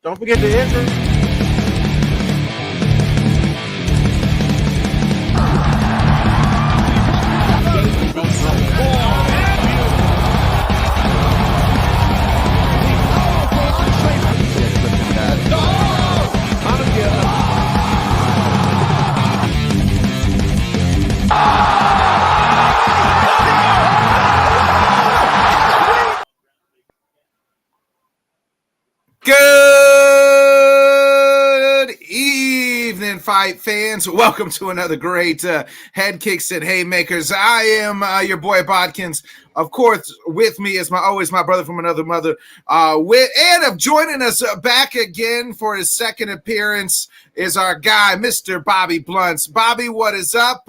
Don't forget to enter. Good evening, fight fans. Welcome to another great Headkicks and Haymakers. I am your boy Bodkins. Of course, with me is my brother from another mother. Joining us back again for his second appearance is our guy, Mr. Bobby Blunts. Bobby, what is up?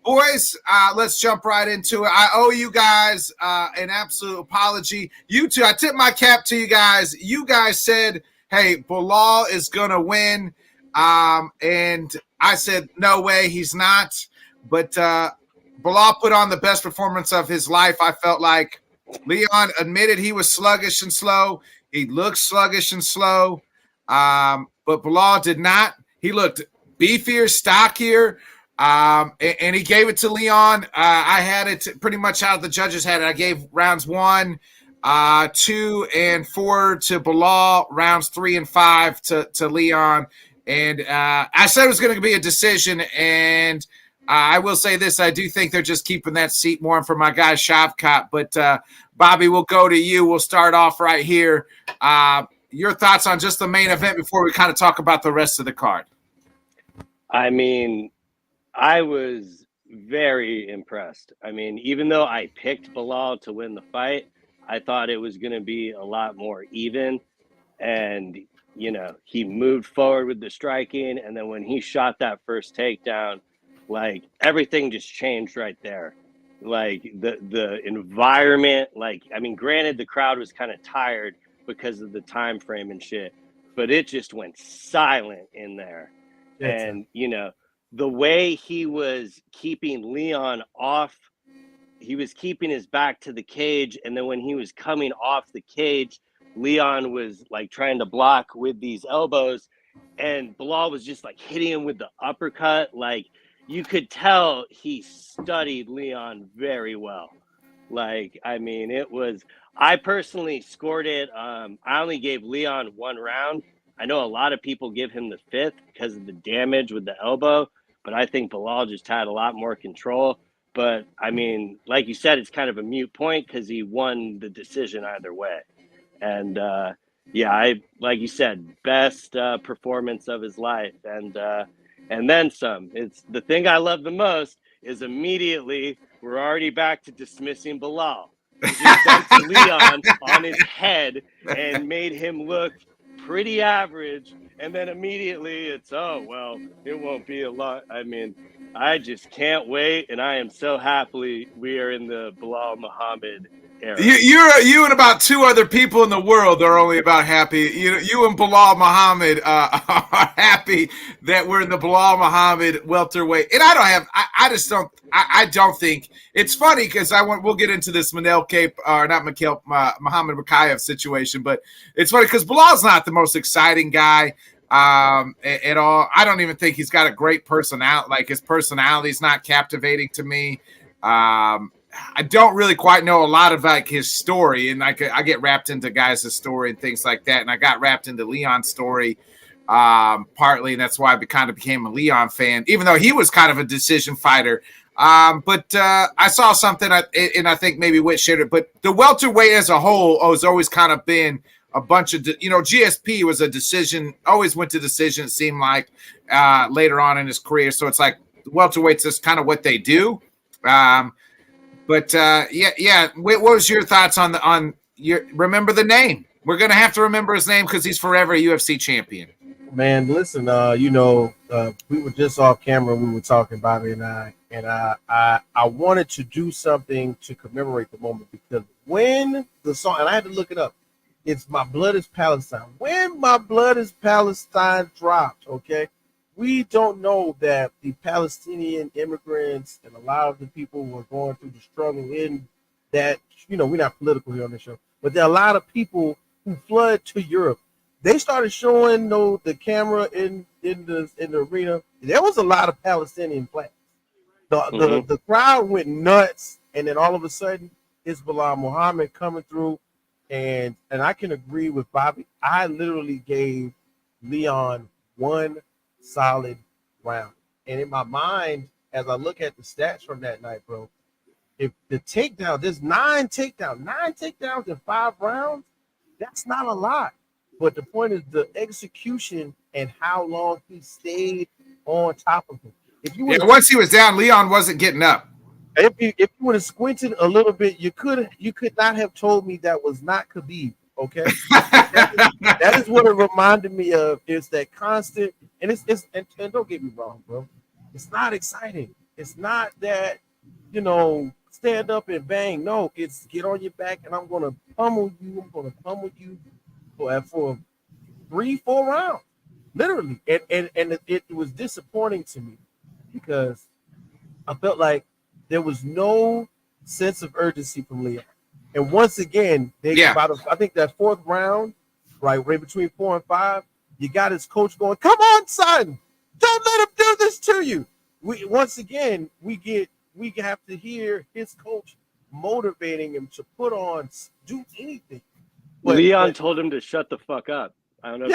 Boys, let's jump right into it. I owe you guys an absolute apology. You two, I tip my cap to you guys. You guys said, hey, Bilal is going to win. And I said, no way, he's not. But Bilal put on the best performance of his life, I felt like. Leon admitted he was sluggish and slow. He looked sluggish and slow. But Bilal did not. He looked beefier, stockier. And he gave it to Leon. I had it pretty much how the judges had it. I gave rounds 1, 2, and 4 to Bilal, rounds 3 and 5 to Leon. And I said it was going to be a decision. And I will say this: I do think they're just keeping that seat warm for my guy Shavkat. But Bobby, we'll go to you. We'll start off right here. Your thoughts on just the main event before we kind of talk about the rest of the card. I mean, I was very impressed. I mean, even though I picked Bilal to win the fight, I thought it was going to be a lot more even. And, you know, he moved forward with the striking. And then when he shot that first takedown, like everything just changed right there. Like the environment, like, I mean, granted, the crowd was kind of tired because of the time frame and shit, but it just went silent in there. And, you know, the way he was keeping Leon off, he was keeping his back to the cage. And then when he was coming off the cage, Leon was like trying to block with these elbows. And Bilal was just like hitting him with the uppercut. Like you could tell he studied Leon very well. Like, I mean, I personally scored it. I only gave Leon 1 round. I know a lot of people give him the 5th because of the damage with the elbow. But I think Bilal just had a lot more control. But, I mean, like you said, it's kind of a moot point because he won the decision either way. And, yeah, like you said, best performance of his life. And then some. It's the thing I love the most is immediately we're already back to dismissing Bilal. He just dumped Leon on his head and made him look pretty average. And then immediately it's, oh, well, it won't be a lot. I mean, I just can't wait. And I am so happy we are in the Bilal Muhammad era. You and about 2 other people in the world are only about happy. You and Bilal Muhammad are happy that we're in the Bilal Muhammad welterweight. And I don't think it's funny because we'll get into this Muhammad Makayev situation, but it's funny because Bilal's not the most exciting guy at all. I don't even think he's got a great personality. Like his personality is not captivating to me. I don't really quite know a lot of like his story, and I get wrapped into guys' story and things like that. And I got wrapped into Leon's story partly, and that's why I kind of became a Leon fan, even though he was kind of a decision fighter. But I saw something, and I think maybe Witt shared it. But the welterweight as a whole has always kind of been a bunch of, GSP was a decision, always went to decision, it seemed like, later on in his career. So it's like welterweights is kind of what they do. What was your thoughts remember the name? We're going to have to remember his name because he's forever a UFC champion. Man, listen, we were just off camera. We were talking about it, and I wanted to do something to commemorate the moment because when the song, and I had to look it up, it's My Blood is Palestine. When My Blood is Palestine dropped, okay, we don't know that the Palestinian immigrants and a lot of the people who are going through the struggle in that, we're not political here on this show, but there are a lot of people who flood to Europe they started showing the camera in the arena. There was a lot of Palestinian flags. The crowd went nuts, and then all of a sudden, it's Bilal Muhammad coming through, and I can agree with Bobby. I literally gave Leon one solid round, and in my mind, as I look at the stats from that night, bro, if the takedown, there's nine takedowns in 5 rounds. That's not a lot, but the point is the execution and how long he stayed on top of him. If you once he was down, Leon wasn't getting up. If you would have squinted a little bit, you could not have told me that was not Khabib. Okay, that is what it reminded me of. Is that constant, and it's and don't get me wrong, bro. It's not exciting. It's not that stand up and bang. No, it's get on your back, and I'm gonna pummel you. I'm gonna pummel you for 3-4 rounds, literally. And it was disappointing to me because I felt like there was no sense of urgency from Leon. And once again, I think that 4th round, right between 4 and 5, you got his coach going, "Come on, son, don't let him do this to you." We have to hear his coach motivating him to do anything. But Leon told him to shut the fuck up. I don't know.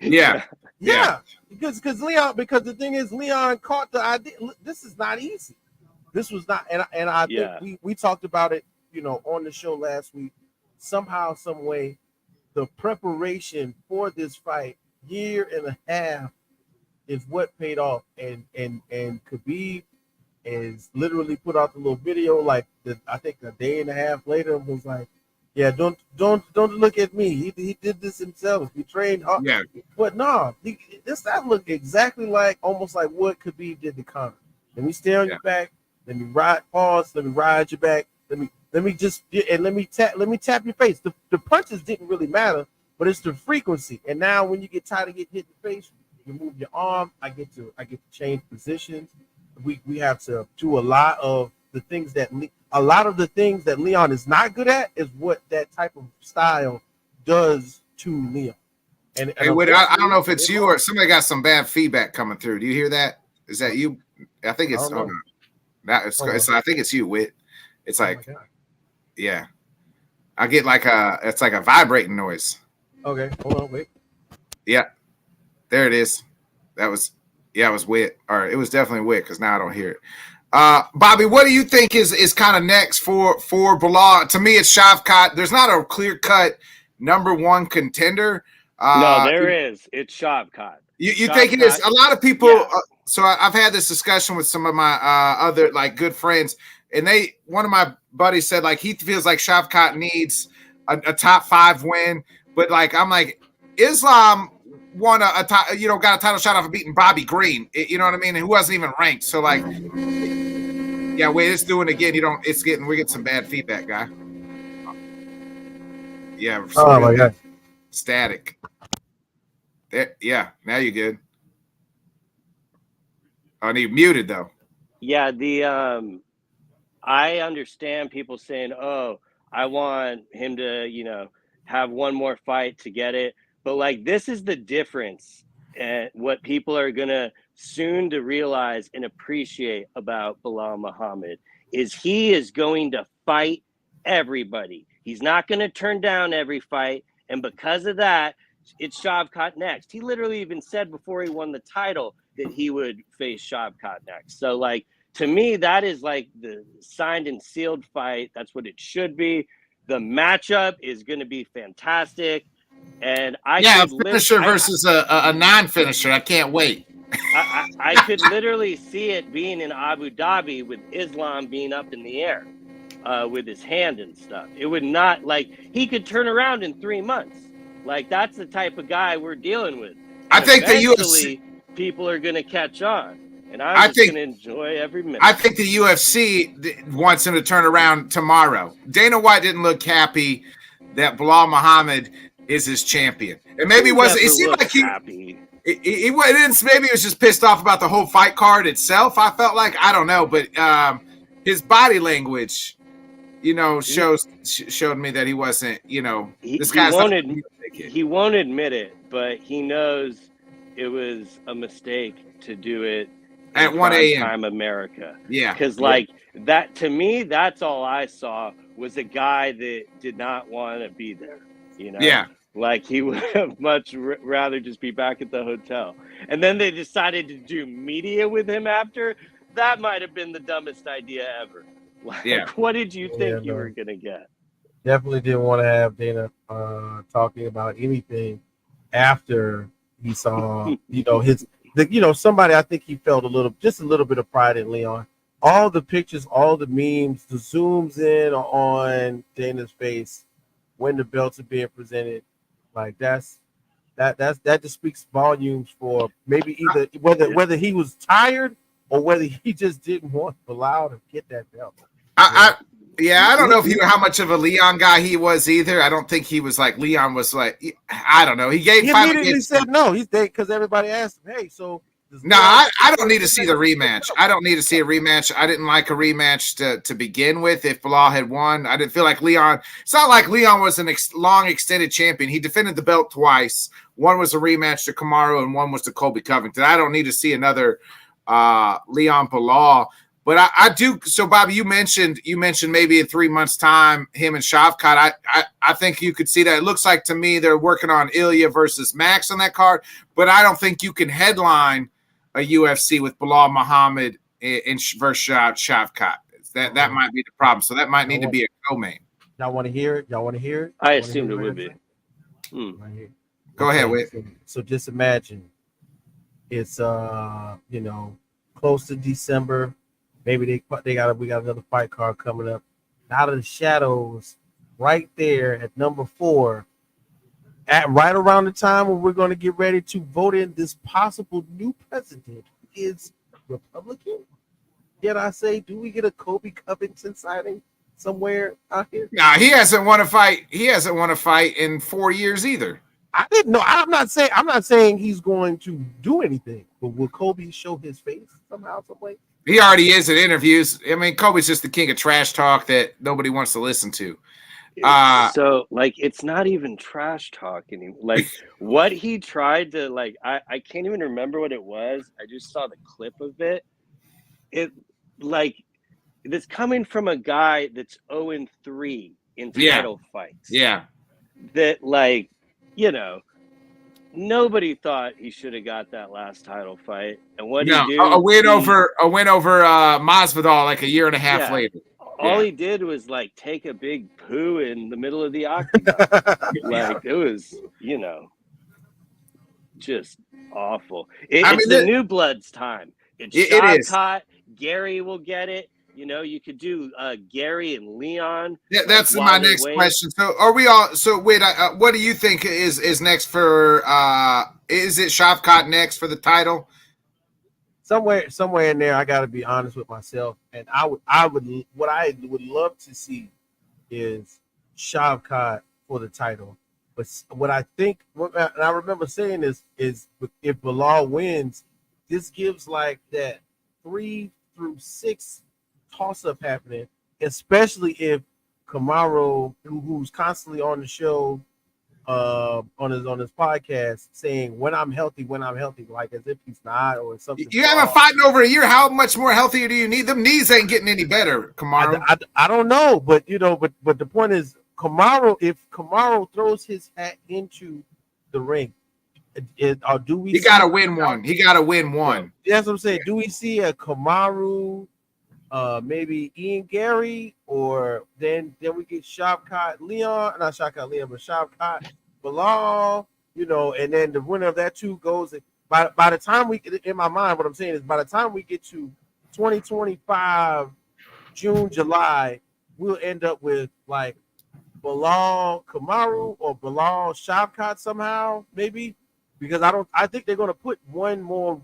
Yeah. Because the thing is, Leon caught the idea. This is not easy. This was not, and I think we talked about it, on the show last week. Somehow, some way, the preparation for this fight, 1.5 years, is what paid off. And Khabib is literally put out the little video I think a day and a half later, was like, "Yeah, don't look at me. He did this himself. He trained hard." Yeah. But no, that looked exactly almost like what Khabib did to Conor. Let me stay on your back. Let me ride your back. Let me tap your face. The punches didn't really matter, but it's the frequency. And now when you get tired of getting hit in the face, you move your arm. I get to change positions. We have to do a lot of the things that Leon is not good at is what that type of style does to Leon. And I don't know if it's you or somebody got some bad feedback coming through. Do you hear that? Is that you? I think it's. I think it's you, Whit. It's like, yeah. I get it's like a vibrating noise. Okay, hold on, wait. Yeah, there it is. It was Whit, or it was definitely Whit because now I don't hear it. Bobby, what do you think is kind of next for Bilal? To me, it's Shavkat. There's not a clear cut number 1 contender. No, there is. It's Shavkat. You think it is? A lot of people. Yeah. So I've had this discussion with some of my other good friends, and one of my buddies said he feels like Shavkat needs a top 5 win, but I'm like, Islam won got a title shot off of beating Bobby Green, you know what I mean, and who wasn't even ranked. So yeah, wait, it's doing it again. We get some bad feedback, guy. Yeah. Oh my God. Static. There, yeah, now you're good. Oh, and he muted though. Yeah, I understand people saying, "Oh, I want him to, have one more fight to get it." But this is the difference, and what people are gonna soon to realize and appreciate about Bilal Muhammad is he is going to fight everybody. He's not going to turn down every fight, and because of that, it's Shavkat next. He literally even said before he won the title that he would face Shavkat next. So to me, that is the signed and sealed fight. That's what it should be. The matchup is going to be fantastic. And a finisher versus a non-finisher. I can't wait. I could literally see it being in Abu Dhabi with Islam being up in the air with his hand and stuff. It would not he could turn around in 3 months. That's the type of guy we're dealing with. I think the UFC people are going to catch on, and I'm just going to enjoy every minute. I think the UFC wants him to turn around tomorrow. Dana White didn't look happy that Bilal Muhammad is his champion, and maybe it wasn't. It seemed like happy. He didn't. Maybe he was just pissed off about the whole fight card itself. I felt I don't know, but his body language, showed me that he wasn't, this he guy's won't not admit, he won't admit it, but he knows it was a mistake to do it at in 1 prime a.m. time America. Yeah. Because like that, to me, that's all I saw was a guy that did not want to be there. Yeah. Like he would have much rather just be back at the hotel. And then they decided to do media with him after. That might have been the dumbest idea ever. Like, what did you think you were gonna get? Definitely didn't want to have Dana talking about anything after he saw, somebody. I think he felt just a little bit of pride in Leon. All the pictures, all the memes, the zooms in on Dana's face when the belts are being presented, like that just speaks volumes for maybe either whether he was tired or whether he just didn't want Bilal to get that belt. I don't know how much of a Leon guy he was either. I don't think he was like Leon was like. I don't know. He immediately said no. He's there because everybody asked him, "Hey, so." No, I don't need to see the rematch. I don't need to see a rematch. I didn't like a rematch to begin with. If Bilal had won, I didn't feel like Leon. It's not like Leon was an long extended champion. He defended the belt twice. One was a rematch to Kamaru, and one was to Colby Covington. I don't need to see another Leon Bilal. But I do. So, Bobby, you mentioned maybe in 3 months' time, him and Shavkat. I think you could see that. It looks like to me they're working on Ilya versus Max on that card. But I don't think you can headline a UFC with Bilal Muhammad versus Shavkat. That might be the problem. So that might need to be a co-main. Y'all want to hear it? I assumed it would be. Right. Go ahead, Whit. So just imagine it's close to December. Maybe we got another fight card coming up. Out of the shadows, right there at number 4, at right around the time when we're going to get ready to vote in this possible new president, is Republican. Yet I say, do we get a Colby Covington sighting somewhere out here? No, he hasn't won a fight. He hasn't won a fight in 4 years either. I didn't know. I'm not saying he's going to do anything, but will Colby show his face somehow, some way? He already is in interviews. I mean, Colby's just the king of trash talk that nobody wants to listen to. So like it's not even trash talk anymore. Like what he tried to I can't even remember what it was. I just saw the clip of it. It like it's coming from a guy that's 0-3 in title fights. Yeah. That nobody thought he should have got that last title fight. And what he did a win over Masvidal like a year and a half later. All he did was take a big poo in the middle of the octagon. It was, just awful. It's the new blood's time. It's Shavkat. Gary will get it. You could do Gary and Leon. Yeah, that's my next question. So are we all? So wait, what do you think is next for? Is it Shavkat next for the title? Somewhere in there, I got to be honest with myself, and what I would love to see is Shavkat for the title. But what I think, and I remember saying this, is if Bilal wins, this gives that 3 through 6 toss-up happening, especially if Kamaru, who's constantly on the show, on his podcast, saying when I'm healthy, like as if he's not or something. You haven't fighting over a year. How much more healthier do you need? Them knees ain't getting any better, Kamaru. I don't know, but but the point is, if Kamaru throws his hat into the ring, do we? He got to win one. He got to win one. That's what I'm saying. Do we see a Kamaru? Maybe Ian Gary, or then we get Shavkat Leon, not Shavkat Leon, but Shavkat Bilal, and then the winner of that two goes. By the time in my mind, what I'm saying is by the time we get to 2025, June, July, we'll end up with Bilal Kamaru or Bilal Shavkat somehow, maybe. Because I think they're going to put one more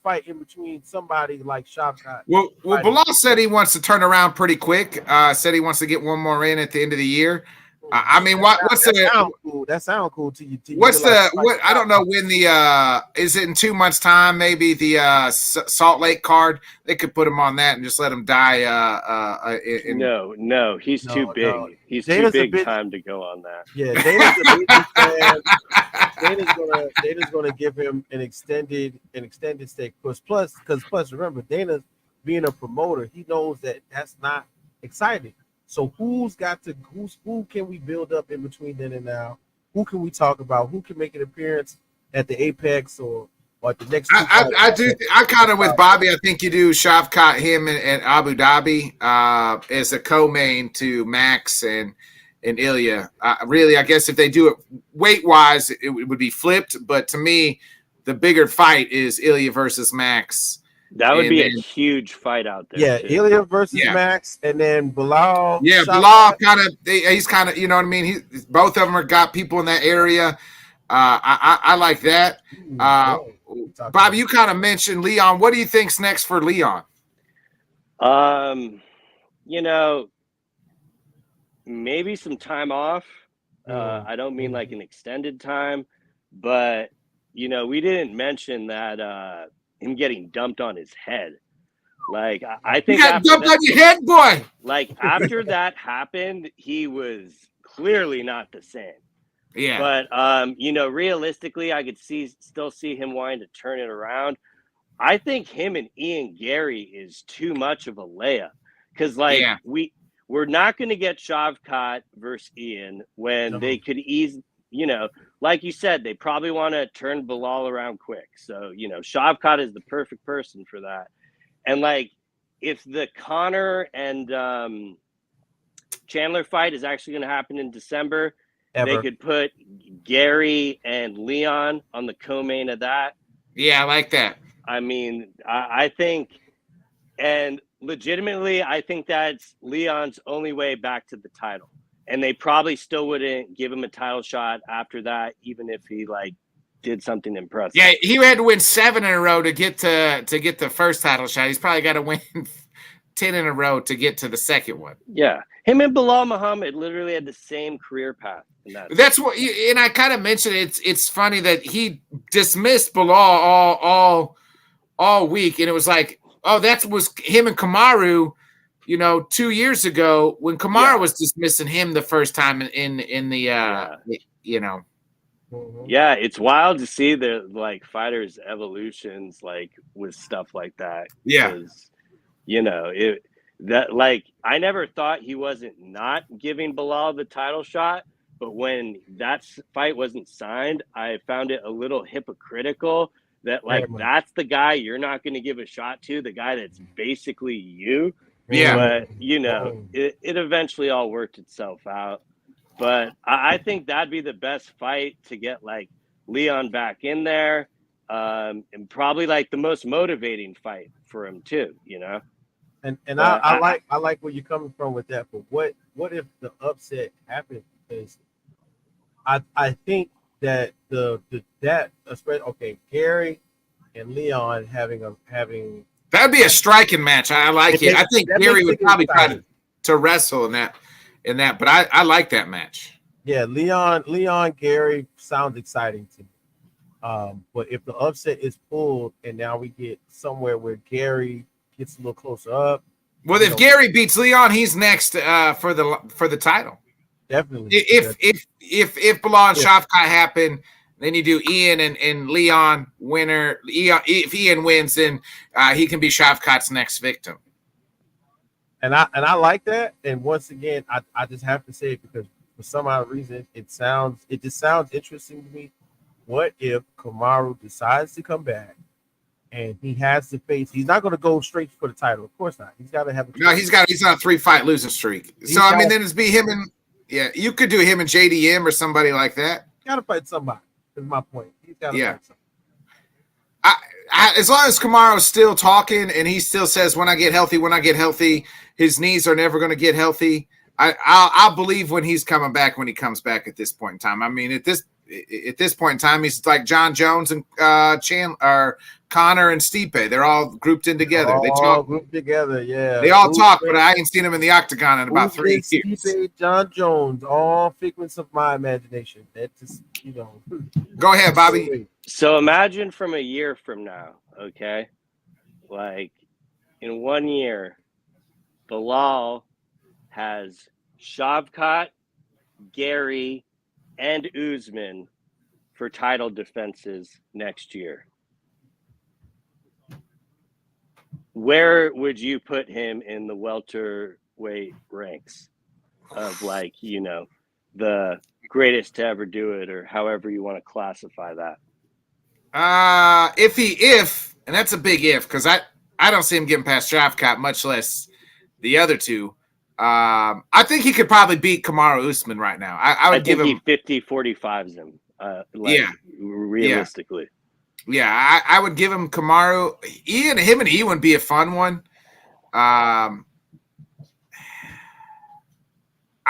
fight in between somebody like Shavkat. Well, Bilal said he wants to turn around pretty quick. Said he wants to get one more in at the end of the year. I mean, what's that the sound cool? That sound cool to you? what's the what? I don't know when the is it in 2 months' time? Maybe the Salt Lake card. They could put him on that and just let him die. No, he's too big. No. He's Dana's too a big bit- time to go on that. Yeah, Dana's a business fan. Dana's gonna give him an extended stake. Plus, remember, Dana's being a promoter, he knows that that's not exciting. So who can we build up in between then and now? Who can we talk about? Who can make an appearance at the Apex or at the next? I kind of with Bobby. I think you do Shavkat him and Abu Dhabi as a co-main to Max and Ilya. Really, I guess if they do it weight-wise, it would be flipped. But to me, the bigger fight is Ilya versus Max. That would be a huge fight out there. Yeah, too. Ilya versus Max, and then Bilal. Yeah, Bilal he's kind of, you know what I mean? Both of them are got people in that area. I like that. Bobby, you kind of mentioned Leon. What do you think's next for Leon? Maybe some time off. I don't mean like an extended time, but we didn't mention that him getting dumped on his head. Like I think you got dumped on your head, boy. Like after that happened, he was clearly not the same. Yeah. But realistically, I could still see him wanting to turn it around. I think him and Ian Gary is too much of a layup because we're not going to get Shavkat versus Ian when they could like you said, they probably want to turn Bilal around quick. So, Shavkat is the perfect person for that. And like, if the Connor and Chandler fight is actually going to happen in December, they could put Gary and Leon on the co-main of that. Yeah, I like that. I mean, I think, and legitimately, I think that's Leon's only way back to the title. And they probably still wouldn't give him a title shot after that, even if he did something impressive. Yeah, he had to win 7 in a row to get the first title shot. He's probably got to win 10 in a row to get to the second one. Yeah, him and Bilal Muhammad literally had the same career path. That's what, and I kind of mentioned it's funny that he dismissed Bilal all week, and it was like, oh, that was him and Kamaru. 2 years ago when Kamaru was dismissing him the first time in the Yeah, it's wild to see the fighters' evolutions with stuff like that. Yeah. I never thought he wasn't not giving Bilal the title shot, but when that fight wasn't signed, I found it a little hypocritical that that's the guy you're not going to give a shot to, the guy that's basically you. Yeah. But, it eventually all worked itself out. But I think that'd be the best fight to get Leon back in there, and probably the most motivating fight for him too, And I like where you're coming from with that. But what if the upset happened? Because I think that Gary and Leon having that'd be a striking match. I like it. I think Gary would probably try to wrestle in that, but I like that match. Yeah, Leon Gary sounds exciting to me. But if the upset is pulled and now we get somewhere where Gary gets a little closer up. Well, if Gary beats Leon, he's next for the title. Definitely. If Bilal and Shavkat happen, then you do Ian and Leon winner. If Ian wins, then he can be Shavkat's next victim. And I like that. And once again, I just have to say it because for some odd reason it just sounds interesting to me. What if Kamaru decides to come back and he has to face? He's not going to go straight for the title, of course not. He's got to have he's on a 3-fight losing streak. So I mean, then it's be him and you could do him and JDM or somebody like that. Got to fight somebody. Is my point. He's got to fight somebody. As long as Kamaru's still talking and he still says, when I get healthy, his knees are never going to get healthy. I'll believe when he's coming back, when he comes back at this point in time. I mean, at this point in time, he's like John Jones and Connor and Stipe. They're all grouped in together. They talk grouped together, yeah. They all talk, but I ain't seen them in the octagon in about 3 years. Stipe, John Jones, all figments of my imagination. That just, Go ahead, Bobby. So imagine from a year from now, okay? Like in 1 year, Bilal has Shavkat, Gary, and Usman for title defenses next year. Where would you put him in the welterweight ranks of the greatest to ever do it, or however you want to classify that? If, and that's a big if, because I don't see him getting past Shavkat, much less the other two. I think he could probably beat Kamaru Usman right now. I would give him 50-45s him. Realistically. Yeah, I would give him Kamaru. Him and Ewan would be a fun one. I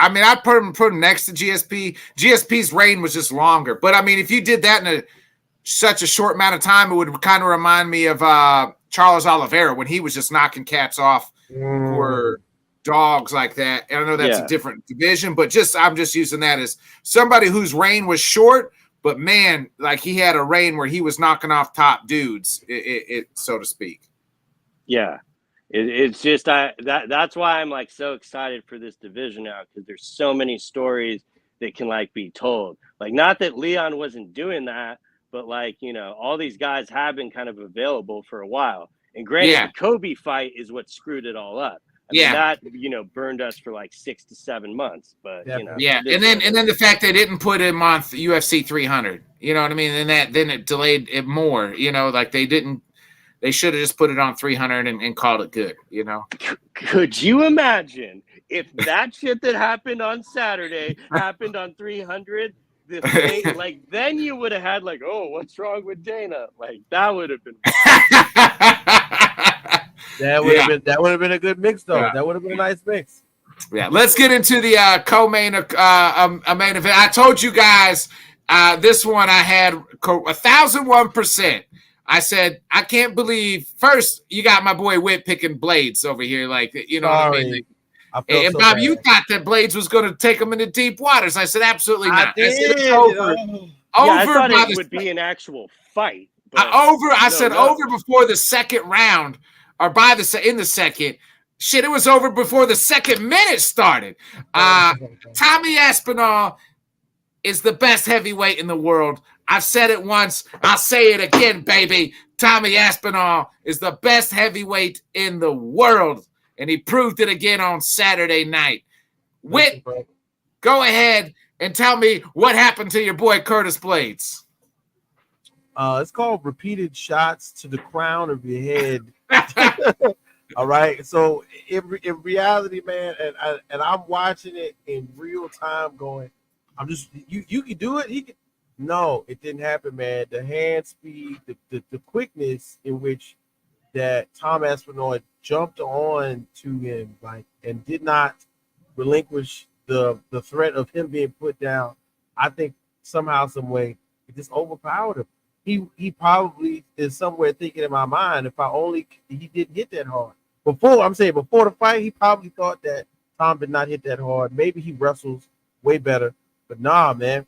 mean, I'd put him next to GSP. GSP's reign was just longer. But, I mean, if you did that in such a short amount of time, it would kind of remind me of Charles Oliveira when he was just knocking cats off for dogs like that. And I know that's a different division, but I'm just using that as somebody whose reign was short, but man, like he had a reign where he was knocking off top dudes, so to speak. Yeah, it's just that's why I'm like so excited for this division now, because there's so many stories that can like be told. Like, not that Leon wasn't doing that, but like, all these guys have been kind of available for a while. And granted, the Kobe fight is what screwed it all up. I mean, that burned us for like 6 to 7 months, but and then the fact they didn't put him on UFC 300, you know what I mean? And then it delayed it more, like they should have just put it on 300 and called it good, Could you imagine if that shit that happened on Saturday happened on 300? Then you would have had like, oh, what's wrong with Dana? Like, that would have been That would have been a good mix, though. That would have been a nice mix. Yeah, let's get into the co-main main event. I told you guys this one I had 1,001%. I said, I can't believe. First, you got my boy Whit picking Blades over here, like what I mean. And Bob, you thought that Blades was going to take him into deep waters. I said, absolutely not. I said, it's over. I thought it would be an actual fight. I said over before the second round, or in the second. Shit, it was over before the second minute started. Tommy Aspinall is the best heavyweight in the world. I've said it once. I'll say it again, baby. Tommy Aspinall is the best heavyweight in the world. And he proved it again on Saturday night. Whit, go ahead and tell me what happened to your boy Curtis Blades. It's called repeated shots to the crown of your head. All right. So in reality, man, and I'm watching it in real time going, I'm just, you can do it. He can. No, it didn't happen, man. The hand speed, the quickness in which that Tom Aspinall jumped on to him, like, and did not relinquish the threat of him being put down. I think somehow, some way, it just overpowered him. He probably is somewhere thinking in my mind, if he didn't hit that hard. Before the fight, he probably thought that Tom did not hit that hard. Maybe he wrestles way better. But nah, man.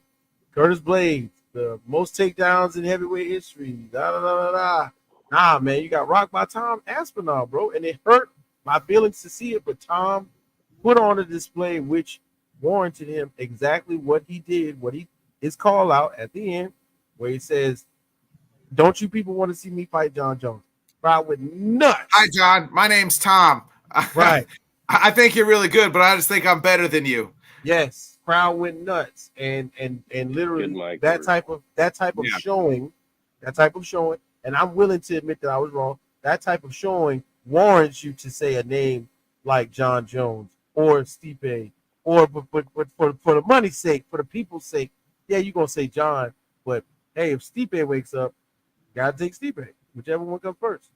Curtis Blades, the most takedowns in heavyweight history. Nah, man, you got rocked by Tom Aspinall, bro. And it hurt my feelings to see it, but Tom put on a display which warranted him exactly what he did, his call out at the end, where he says, don't you people want to see me fight John Jones? Crowd went nuts. Hi, John. My name's Tom. Right. I think you're really good, but I just think I'm better than you. Yes. Crowd went nuts. And literally that type of showing, and I'm willing to admit that I was wrong, that type of showing warrants you to say a name like John Jones or Stipe, or but for the money's sake, for the people's sake, yeah, you're gonna say John. But hey, if Stipe wakes up, gotta take Stipe, whichever one comes first.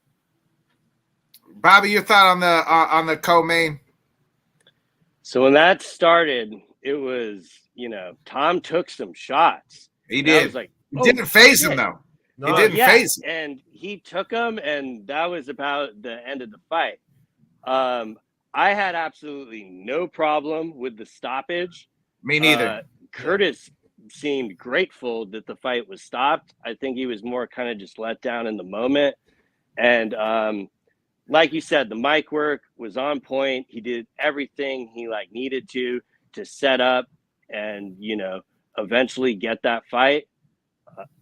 Bobby, your thought on the co-main? So when that started, it was, Tom took some shots. He And I did. was like, It oh, didn't phase him shit. though. No, It didn't phase him. And he took him, and that was about the end of the fight. I had absolutely no problem with the stoppage. Me neither. Curtis seemed grateful that the fight was stopped. I think he was more kind of just let down in the moment. And like you said, the mic work was on point. He did everything he like needed to set up and, you know, eventually get that fight.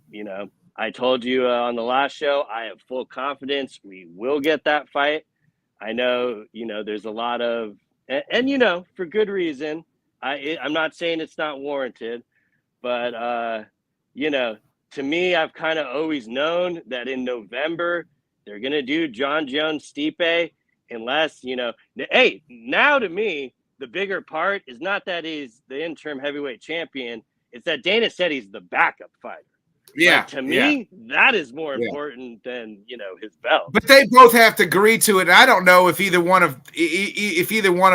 You know, I told you on the last show, I have full confidence we will get that fight. I know, you know, there's a lot of, and you know, for good reason. I'm not saying it's not warranted, but you know, to me, I've kind of always known that in November they're gonna do John Jones Stipe, unless you know. Hey, now to me, the bigger part is not that he's the interim heavyweight champion; it's that Dana said he's the backup fighter. Yeah. Like, to me, that is more important than, you know, his belt. But they both have to agree to it. I don't know if either one of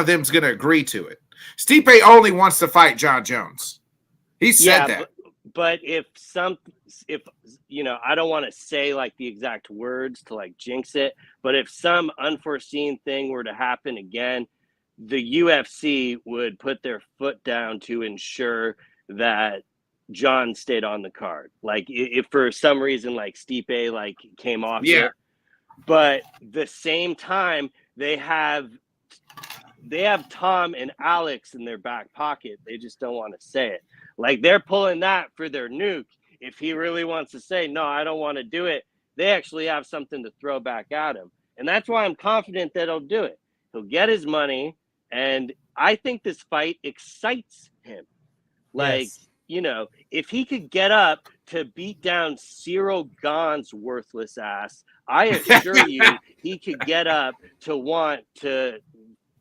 them's going to agree to it. Stipe only wants to fight John Jones. He said that. But if you know, I don't want to say like the exact words to like jinx it, but if some unforeseen thing were to happen again, the UFC would put their foot down to ensure that John stayed on the card. Like if for some reason like Stipe like came off it. But the same time they have Tom and Alex in their back pocket. They just don't want to say it. Like they're pulling that for their nuke. If he really wants to say, no, I don't want to do it, they actually have something to throw back at him. And that's why I'm confident that he'll do it. He'll get his money. And I think this fight excites him. Like, you know, if he could get up to beat down Cyril Gane's worthless ass, I assure you he could get up to want to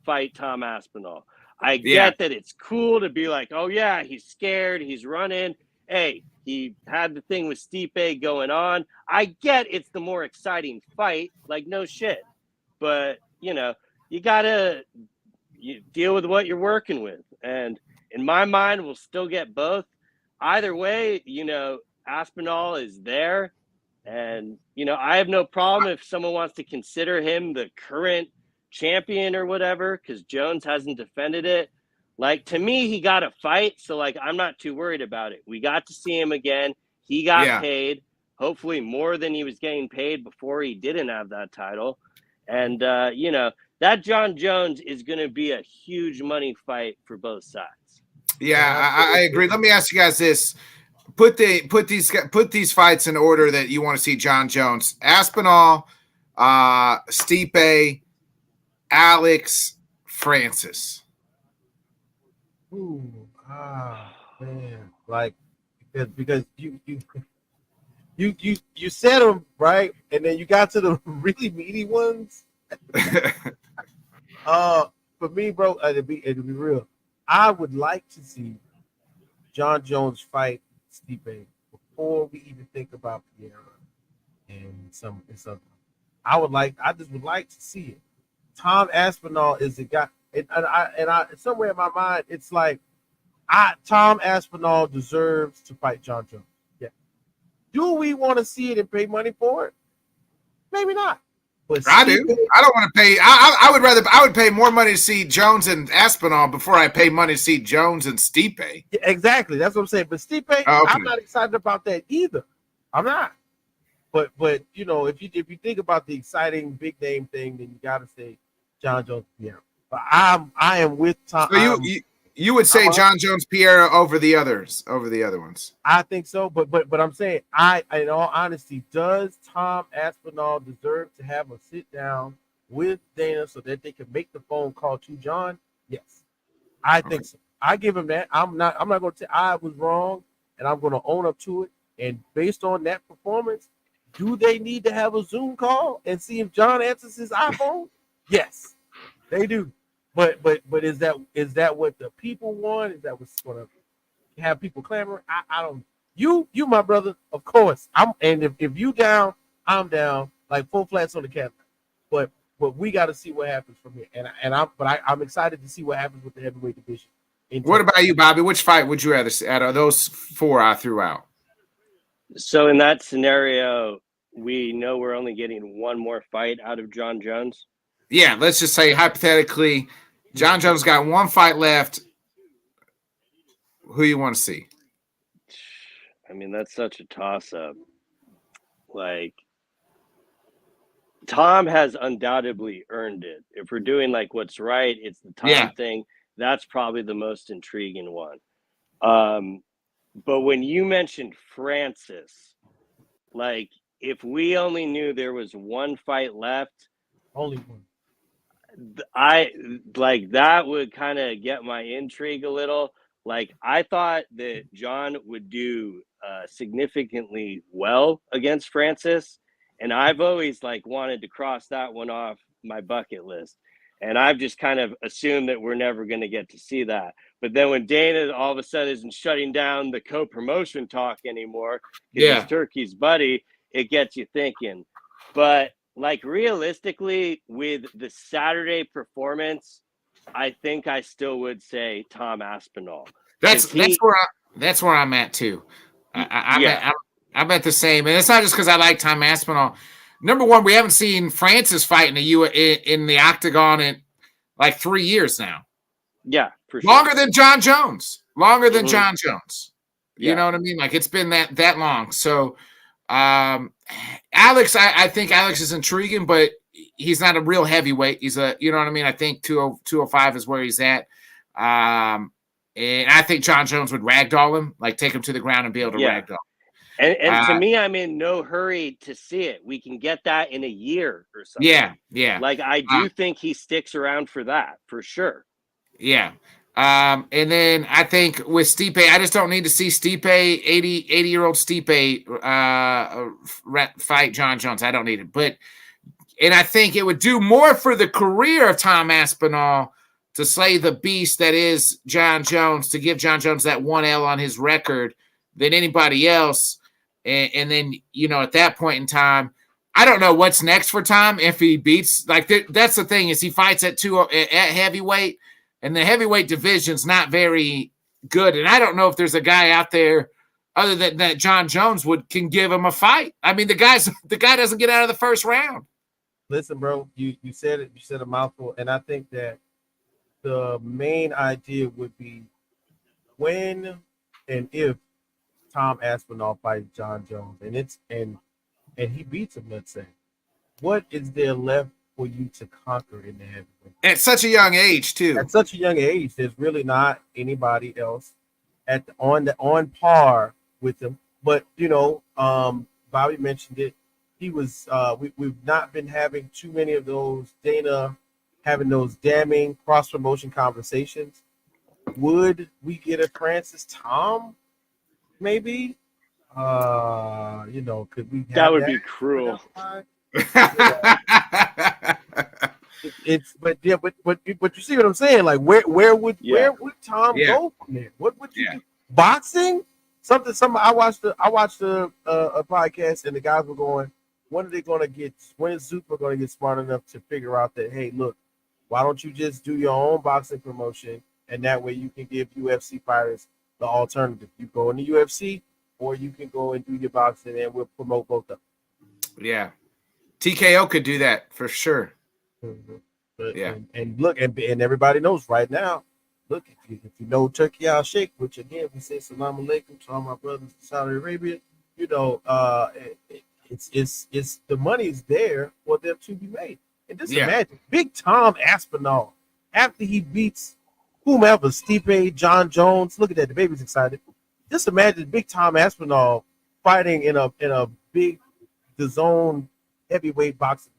fight Tom Aspinall. I get that it's cool to be like, oh, yeah, he's scared. He's running. Hey, he had the thing with Stipe going on. I get it's the more exciting fight. Like, no shit. But, you know, you got to deal with what you're working with. And in my mind, we'll still get both. Either way, you know, Aspinall is there. And, you know, I have no problem if someone wants to consider him the current champion or whatever, because Jones hasn't defended it. Like, to me, he got a fight. So, like, I'm not too worried about it. We got to see him again. He got paid, hopefully more than he was getting paid before he didn't have that title. And, you know, that John Jones is going to be a huge money fight for both sides. Yeah, I agree. Let me ask you guys this. Put these fights in order that you want to see John Jones. Aspinall, Stipe, Alex, Francis. Ooh, man. Like, because you said them right, and then you got to the really meaty ones. For me, bro, to be real, I would like to see John Jones fight Stipe before we even think about Pierre and something. I just would like to see it. Tom Aspinall is the guy, and I somewhere in my mind, it's like Tom Aspinall deserves to fight John Jones. Yeah. Do we want to see it and pay money for it? Maybe not. But I do. I don't want to pay. I would pay more money to see Jones and Aspinall before I pay money to see Jones and Stipe. Yeah, exactly. That's what I'm saying. But Stipe, I'm not excited about that either. I'm not. But you know, if you think about the exciting big name thing, then you got to say John Jones Pierre. But I am with Tom. So you would say John Jones Pierre over the other ones. I think so, but I'm saying, in all honesty, does Tom Aspinall deserve to have a sit down with Dana so that they can make the phone call to John? Yes, I think so. I give him that. I'm not going to say I was wrong, and I'm going to own up to it. And based on that performance, do they need to have a Zoom call and see if John answers his iPhone? Yes, they do. But is that what the people want? Is that what's going to have people clamoring? I don't. You my brother, of course. And if you down, I'm down. Like full flats on the cap. But we got to see what happens from here. And I'm excited to see what happens with the heavyweight division. What about you, Bobby? Which fight would you rather see out of those four I threw out? So in that scenario, we know we're only getting one more fight out of John Jones. Yeah, let's just say hypothetically, John Jones got one fight left. Who you want to see? I mean, that's such a toss-up. Like, Tom has undoubtedly earned it. If we're doing like what's right, it's the Tom thing. That's probably the most intriguing one. But when you mentioned Francis, like if we only knew there was one fight left, only one, I like that would kind of get my intrigue a little. Like I thought that John would do significantly well against Francis, and I've always like wanted to cross that one off my bucket list. And I've just kind of assumed that we're never going to get to see that. But then when Dana all of a sudden isn't shutting down the co-promotion talk anymore because he's Turkey's buddy, it gets you thinking. But like realistically, with the Saturday performance, I think I still would say Tom Aspinall. That's where I'm at too. I'm at the same, and it's not just because I like Tom Aspinall. Number one, we haven't seen Francis fight in the octagon in like 3 years now. Yeah, for sure. Longer than John Jones. John Jones. You know what I mean? Like it's been that long. So Alex, I think Alex is intriguing, but he's not a real heavyweight. He's you know what I mean? I think 205 is where he's at. And I think John Jones would ragdoll him, like take him to the ground and be able to ragdoll. And to me, I'm in no hurry to see it. We can get that in a year or something. Yeah. Like I do think he sticks around for that, for sure. Yeah. And then I think with Stipe, I just don't need to see Stipe, 80-year-old Stipe fight John Jones. I don't need it. And I think it would do more for the career of Tom Aspinall to slay the beast that is John Jones, to give John Jones that 1L on his record than anybody else. And then, you know, at that point in time, I don't know what's next for Tom if he beats. Like that's the thing is he fights at heavyweight, and the heavyweight division's not very good. And I don't know if there's a guy out there other than that John Jones can give him a fight. I mean, the guy doesn't get out of the first round. Listen, bro, you said it. You said a mouthful, and I think that the main idea would be when and if Tom Aspinall fights John Jones, and he beats him, let's say, what is there left for you to conquer in the heavyweight? At such a young age, too. At such a young age, there's really not anybody else on par with him. But you know, Bobby mentioned it. He was we've not been having too many of those Dana having those damning cross promotion conversations. Would we get a Francis Tom? Maybe, you know, could we? That would be cruel. But you see what I'm saying? Like, where would Tom go from there? What would you do? Boxing? Something. I watched a podcast, and the guys were going, when is Zupa going to get smart enough to figure out that, hey, look, why don't you just do your own boxing promotion, and that way you can give UFC fighters the alternative. You go in the UFC, or you can go and do your boxing, and we'll promote both of them. Yeah, TKO could do that for sure. Mm-hmm. But, and look, and everybody knows right now. Look, if you know Turkey Al Sheikh, which again we say Salam Alaikum to all my brothers in Saudi Arabia. You know, it's the money is there for them to be made. And just imagine Big Tom Aspinall after he beats whomever, Stipe, John Jones. Look at that, the baby's excited. Just imagine Big Tom Aspinall fighting in a big DAZN heavyweight boxing.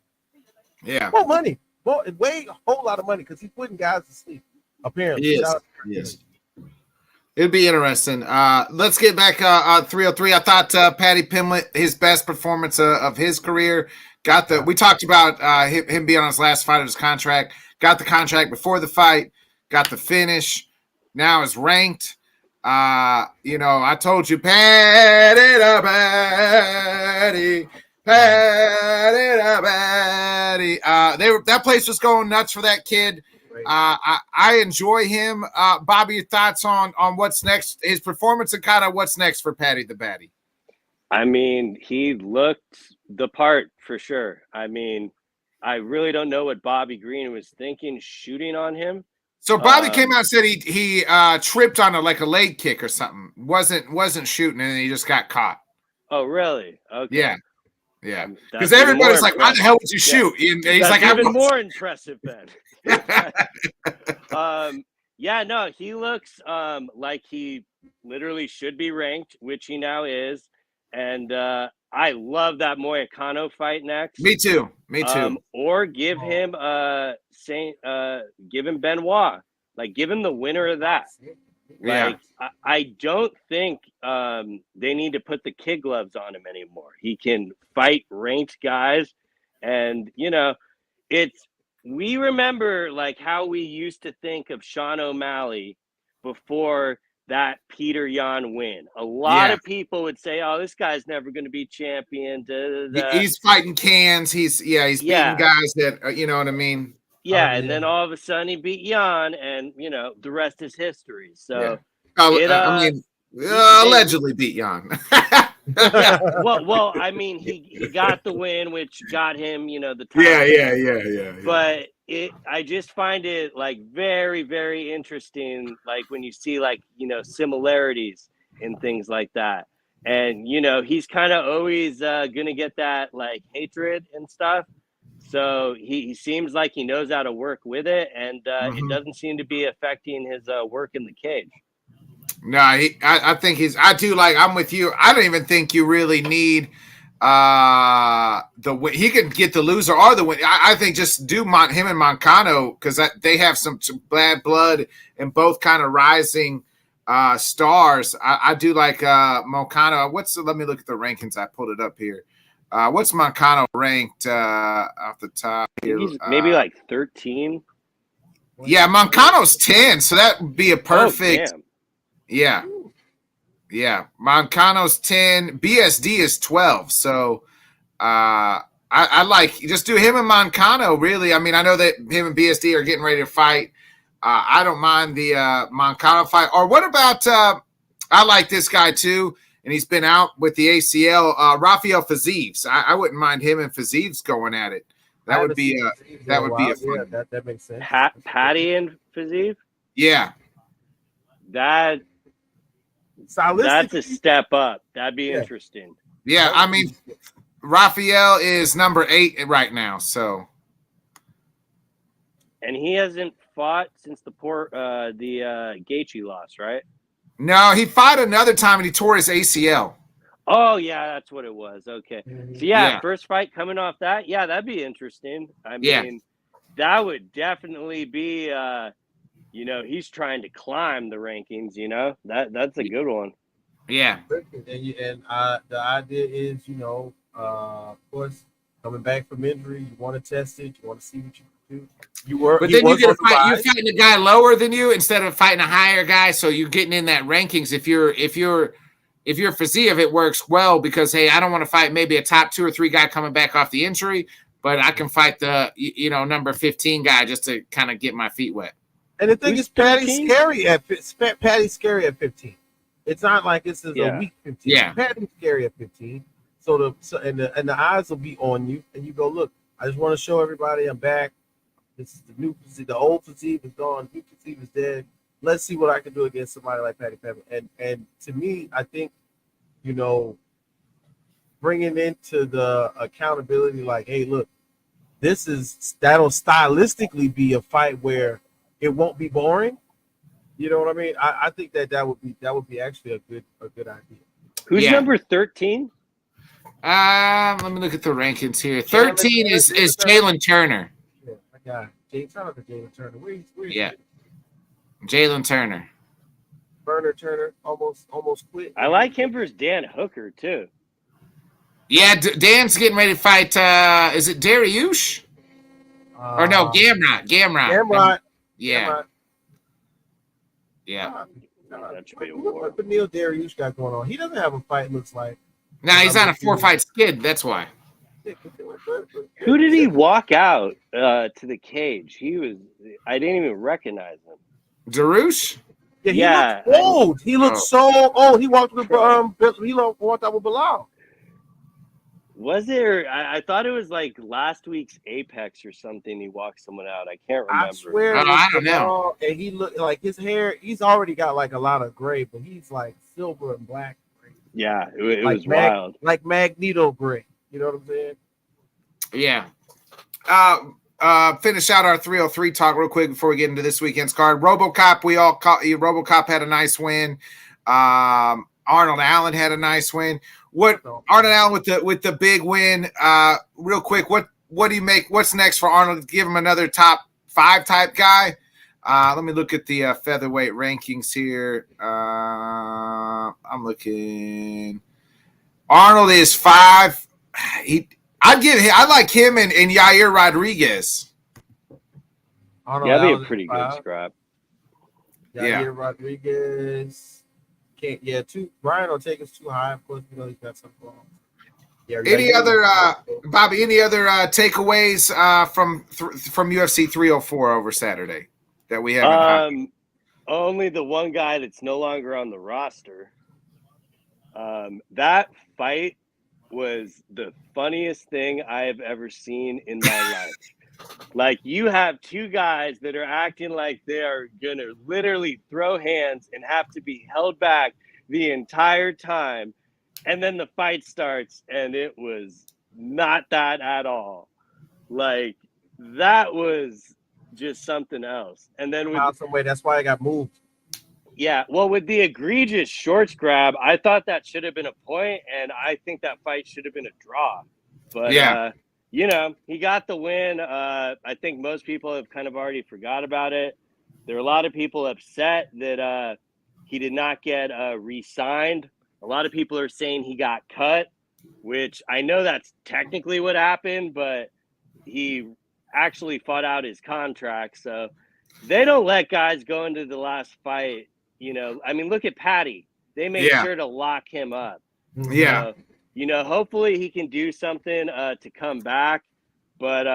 Yeah, more money, a whole lot of money because he's putting guys to sleep. Apparently, yes. It'd be interesting. Let's get back 303. I thought Paddy Pimblett, his best performance of his career, we talked about him being on his last fight of his contract. Got the contract before the fight, got the finish. Now is ranked. You know, I told you, Paddy. That place was going nuts for that kid. I enjoy him. Bobby, your thoughts on what's next, his performance, and kind of what's next for Paddy the Baddy? I mean, he looked the part for sure. I mean, I really don't know what Bobby Green was thinking shooting on him. So Bobby came out and said he tripped on a leg kick or something. Wasn't shooting, and he just got caught. Oh, really? Okay. Yeah. Yeah. Because everybody's like, why the hell would you shoot? And he's that's like, even more impressive then. Yeah, no, he looks like he literally should be ranked, which he now is. And I love that Moicano fight next. Me too. Or give him give him Benoit. Like, give him the winner of that. Like, I don't think they need to put the kid gloves on him anymore. He can fight ranked guys, and we remember like how we used to think of Sean O'Malley before that Peter Yan win. A lot of people would say, "Oh, this guy's never going to be champion." He's fighting cans. He's beating guys that you know what I mean. Yeah, and then all of a sudden he beat Yan, and the rest is history. So, allegedly beat Yan. Well, I mean, he got the win, which got him, the title. Yeah. But I just find it like very, very interesting, like when you see like similarities in things like that, and he's kind of always gonna get that like hatred and stuff. So he seems like he knows how to work with it, and it doesn't seem to be affecting his work in the cage. No, I think I'm with you. I don't even think you really need the win. He can get the loser or the win. I think just do him and Moicano, because they have some bad blood and both kind of rising stars. I do like Moicano. Let me look at the rankings. I pulled it up here. What's Moicano ranked off the top here? He's maybe like 13. Yeah, Moicano's 10, so that would be a perfect. Oh, yeah. Moicano's 10. BSD is 12. So I like just do him and Moicano. Really, I mean, I know that him and BSD are getting ready to fight. I don't mind the Moicano fight. Or what about? I like this guy too. And he's been out with the ACL, Rafael Fiziev. I wouldn't mind him and Fiziev going at it. That would be a fun. Yeah, that makes sense. Patty and Fiziev? Yeah. That's a step up. That'd be interesting. Yeah, I mean, Rafael is number 8 right now, so. And he hasn't fought since the Gaethje loss, right? No, he fought another time and he tore his ACL. Oh, yeah, that's what it was. Okay. So, first fight coming off that. Yeah, that'd be interesting. I mean, that would definitely be, he's trying to climb the rankings, That's a good one. Yeah. And the idea is, of course, coming back from injury, you want to test it. You want to see what you can do. But then you get a fight. You're fighting a guy lower than you instead of fighting a higher guy. So you're getting in that rankings. If you're Fiziev, it works well because hey, I don't want to fight maybe a top 2 or 3 guy coming back off the injury, but I can fight the number 15 guy just to kind of get my feet wet. And the thing is, Patty's scary at 15. It's not like this is a weak 15. Yeah, Patty's scary at 15. So the eyes will be on you, and you go, look, I just want to show everybody I'm back. This is the new Fiziev. The old Fiziev is gone. New Fiziev is dead. Let's see what I can do against somebody like Patty Pepper. And to me, I think, bringing into the accountability, like, hey, look, that'll stylistically be a fight where it won't be boring. You know what I mean? I think that would be actually a good idea. Who's number 13? Let me look at the rankings here. 13 is Jalen Turner. Yeah, my guy. Jalen Turner. Where's Jalen Turner. Burner Turner almost quit. I like him versus Dan Hooker too. Yeah, Dan's getting ready to fight. Is it Dariush? Or no, Gamrot. Gamrot. Yeah. That should be a war. What Neil Dariush got going on? He doesn't have a fight. Looks like. Nah, he's on a 4-fight skid. That's why. Who did he walk out to the cage? I didn't even recognize him. Darush? Yeah, he looked old. He looked so old. He walked with he walked out with Bilal. Was it? Or I thought it was like last week's Apex or something. He walked someone out. I can't remember. I swear it was I don't know. Bilal, and he looked like his hair. He's already got like a lot of gray, but he's like silver and black gray. Yeah, it Like was wild. like Magneto gray. You know what I'm saying? Yeah. Finish out our 303 talk real quick before we get into this weekend's card. RoboCop, RoboCop had a nice win. Arnold Allen had a nice win. Arnold Allen with the big win? Real quick, what do you make? What's next for Arnold? Give him another top 5 type guy. Let me look at the featherweight rankings here. I'm looking. Arnold is 5. I like him and Yair Rodriguez. That'd be a pretty good scrap. Yair Rodriguez. Brian Ortega's too high. Of course, he's got something wrong. Any other Bobby? Any other takeaways from UFC 304 over Saturday that we haven't? Only the one guy that's no longer on the roster. That fight was the funniest thing I have ever seen in my life. Like, you have two guys that are acting like they are going to literally throw hands and have to be held back the entire time. And then the fight starts, and it was not that at all. Like, that was just something else. And then that's why I got moved. Yeah, well, with the egregious shorts grab, I thought that should have been a point, and I think that fight should have been a draw. But, he got the win. I think most people have kind of already forgot about it. There are a lot of people upset that he did not get re-signed. A lot of people are saying he got cut, which I know that's technically what happened, but he actually fought out his contract. So they don't let guys go into the last fight. I mean, look at Patty. They made sure to lock him up. Yeah. So, hopefully he can do something to come back. But,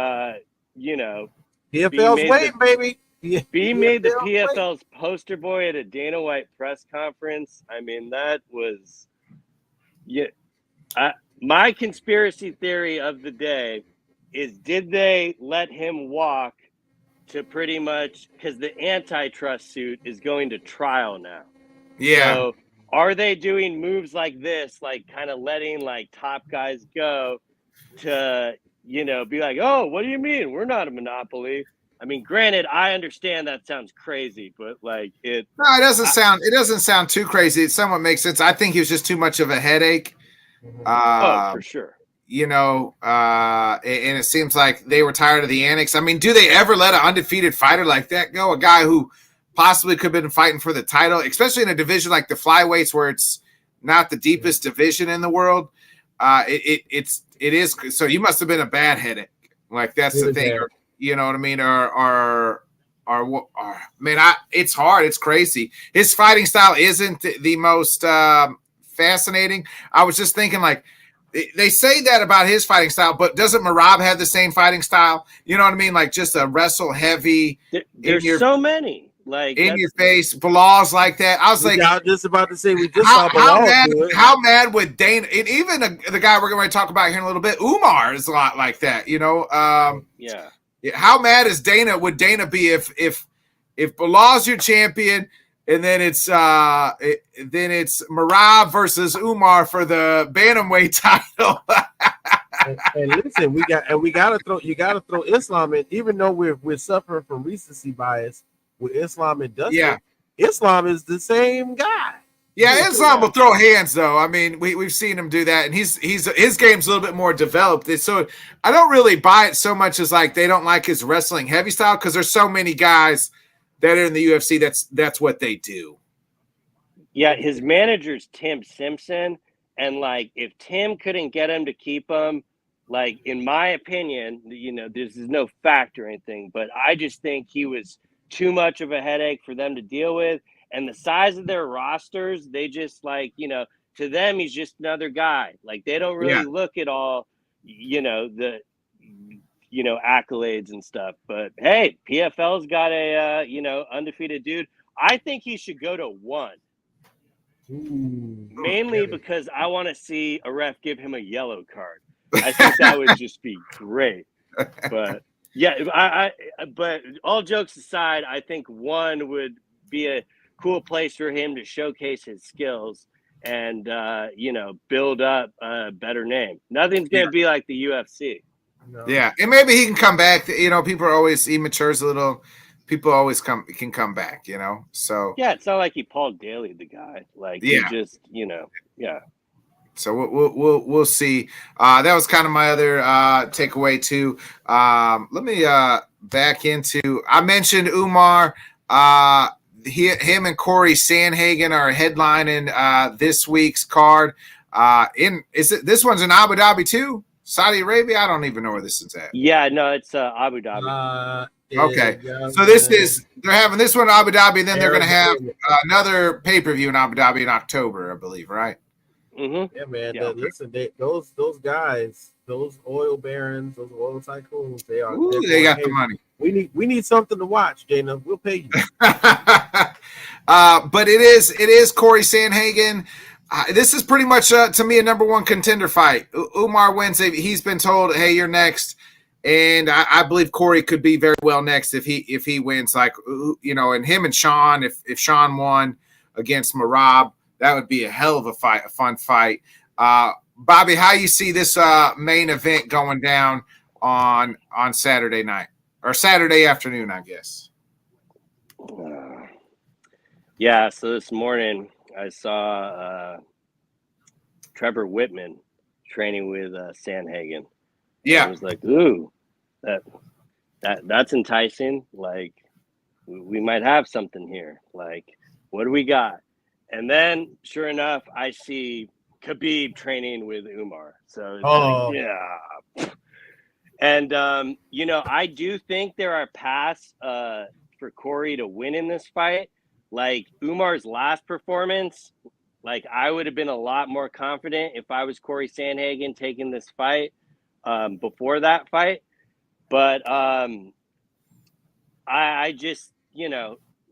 PFL's waiting, baby. He made the PFL's poster boy at a Dana White press conference. I mean, that was my conspiracy theory of the day is, did they let him walk to pretty much, because the antitrust suit is going to trial now. Yeah. So are they doing moves like this, like kind of letting like top guys go to, be like, oh, what do you mean? We're not a monopoly. I mean, granted, I understand that sounds crazy, but like No, it doesn't sound too crazy. It somewhat makes sense. I think he was just too much of a headache. For sure. And it seems like they were tired of the annex. I mean, do they ever let an undefeated fighter like that go? A guy who possibly could have been fighting for the title, especially in a division like the flyweights, where it's not the deepest division in the world. It is. So you must have been a bad headache. Like, that's the thing. Or, you know what I mean? It's hard. It's crazy. His fighting style isn't the most fascinating. I was just thinking, like, they say that about his fighting style, but doesn't Merab have the same fighting style? You know what I mean? Like, just a wrestle heavy. There's so many. Like, in your face, Bilal's like that. I was like, I was just about to say, we just saw Bilal do it. How mad would Dana, and even the guy we're going to talk about here in a little bit, Umar is a lot like that, How mad would Dana be if Bilal's your champion, and then it's Merab versus Umar for the bantamweight title? and listen, you gotta throw Islam in, even though we're suffering from recency bias with Islam and Dustin. Yeah. Islam is the same guy. Yeah, Islam will throw hands, though. I mean, we've seen him do that, and his game's a little bit more developed. So I don't really buy it so much as like they don't like his wrestling heavy style, because there's so many guys that are in the UFC that's what they do. Yeah, his manager's Tim Simpson, and like if Tim couldn't get him to keep him, like in my opinion, this is no fact or anything, but I just think he was too much of a headache for them to deal with. And the size of their rosters, they just like, to them, he's just another guy. Like, they don't really look at all, the accolades and stuff. But hey, PFL's got a, undefeated dude. I think he should go to 1. Mainly because I want to see a ref give him a yellow card. I think that would just be great. But yeah, but all jokes aside, I think one would be a cool place for him to showcase his skills and build up a better name. Nothing's gonna be like the UFC. No. Yeah, and maybe he can come back. People are always, he matures a little. People always can come back. So Yeah, it's not like he Paul Daly the guy. Like he just yeah. So we'll see. That was kind of my other takeaway too. Let me back into. I mentioned Umar. Him and Corey Sandhagen are headlining this week's card. This one's in Abu Dhabi too? Saudi Arabia? I don't even know where this is at. Yeah, no, it's Abu Dhabi. Okay, so they're having this one in Abu Dhabi, and then they're going to have another pay-per-view in Abu Dhabi in October, I believe, right? Mm-hmm. Yeah, man. Yeah. Listen, those guys, those oil barons, those oil tycoons, they got the money. We need something to watch, Dana. We'll pay you. But it is Corey Sandhagen. This is pretty much to me a number one contender fight. Umar wins. He's been told, "Hey, you're next," and I believe Corey could be very well next if he wins. Like and him and Sean. If Sean won against Marab, that would be a hell of a fight, a fun fight. Bobby, how you see this main event going down on Saturday night or Saturday afternoon, I guess? Yeah. So this morning I saw Trevor Whitman training with Sandhagen. Yeah, I was like, ooh, that's enticing. Like, we might have something here. Like, what do we got? And then, sure enough, I see Khabib training with Umar. So it's like, yeah. And I do think there are paths for Corey to win in this fight. Like Umar's last performance, like I would have been a lot more confident if I was Corey Sandhagen taking this fight before that fight. But I just,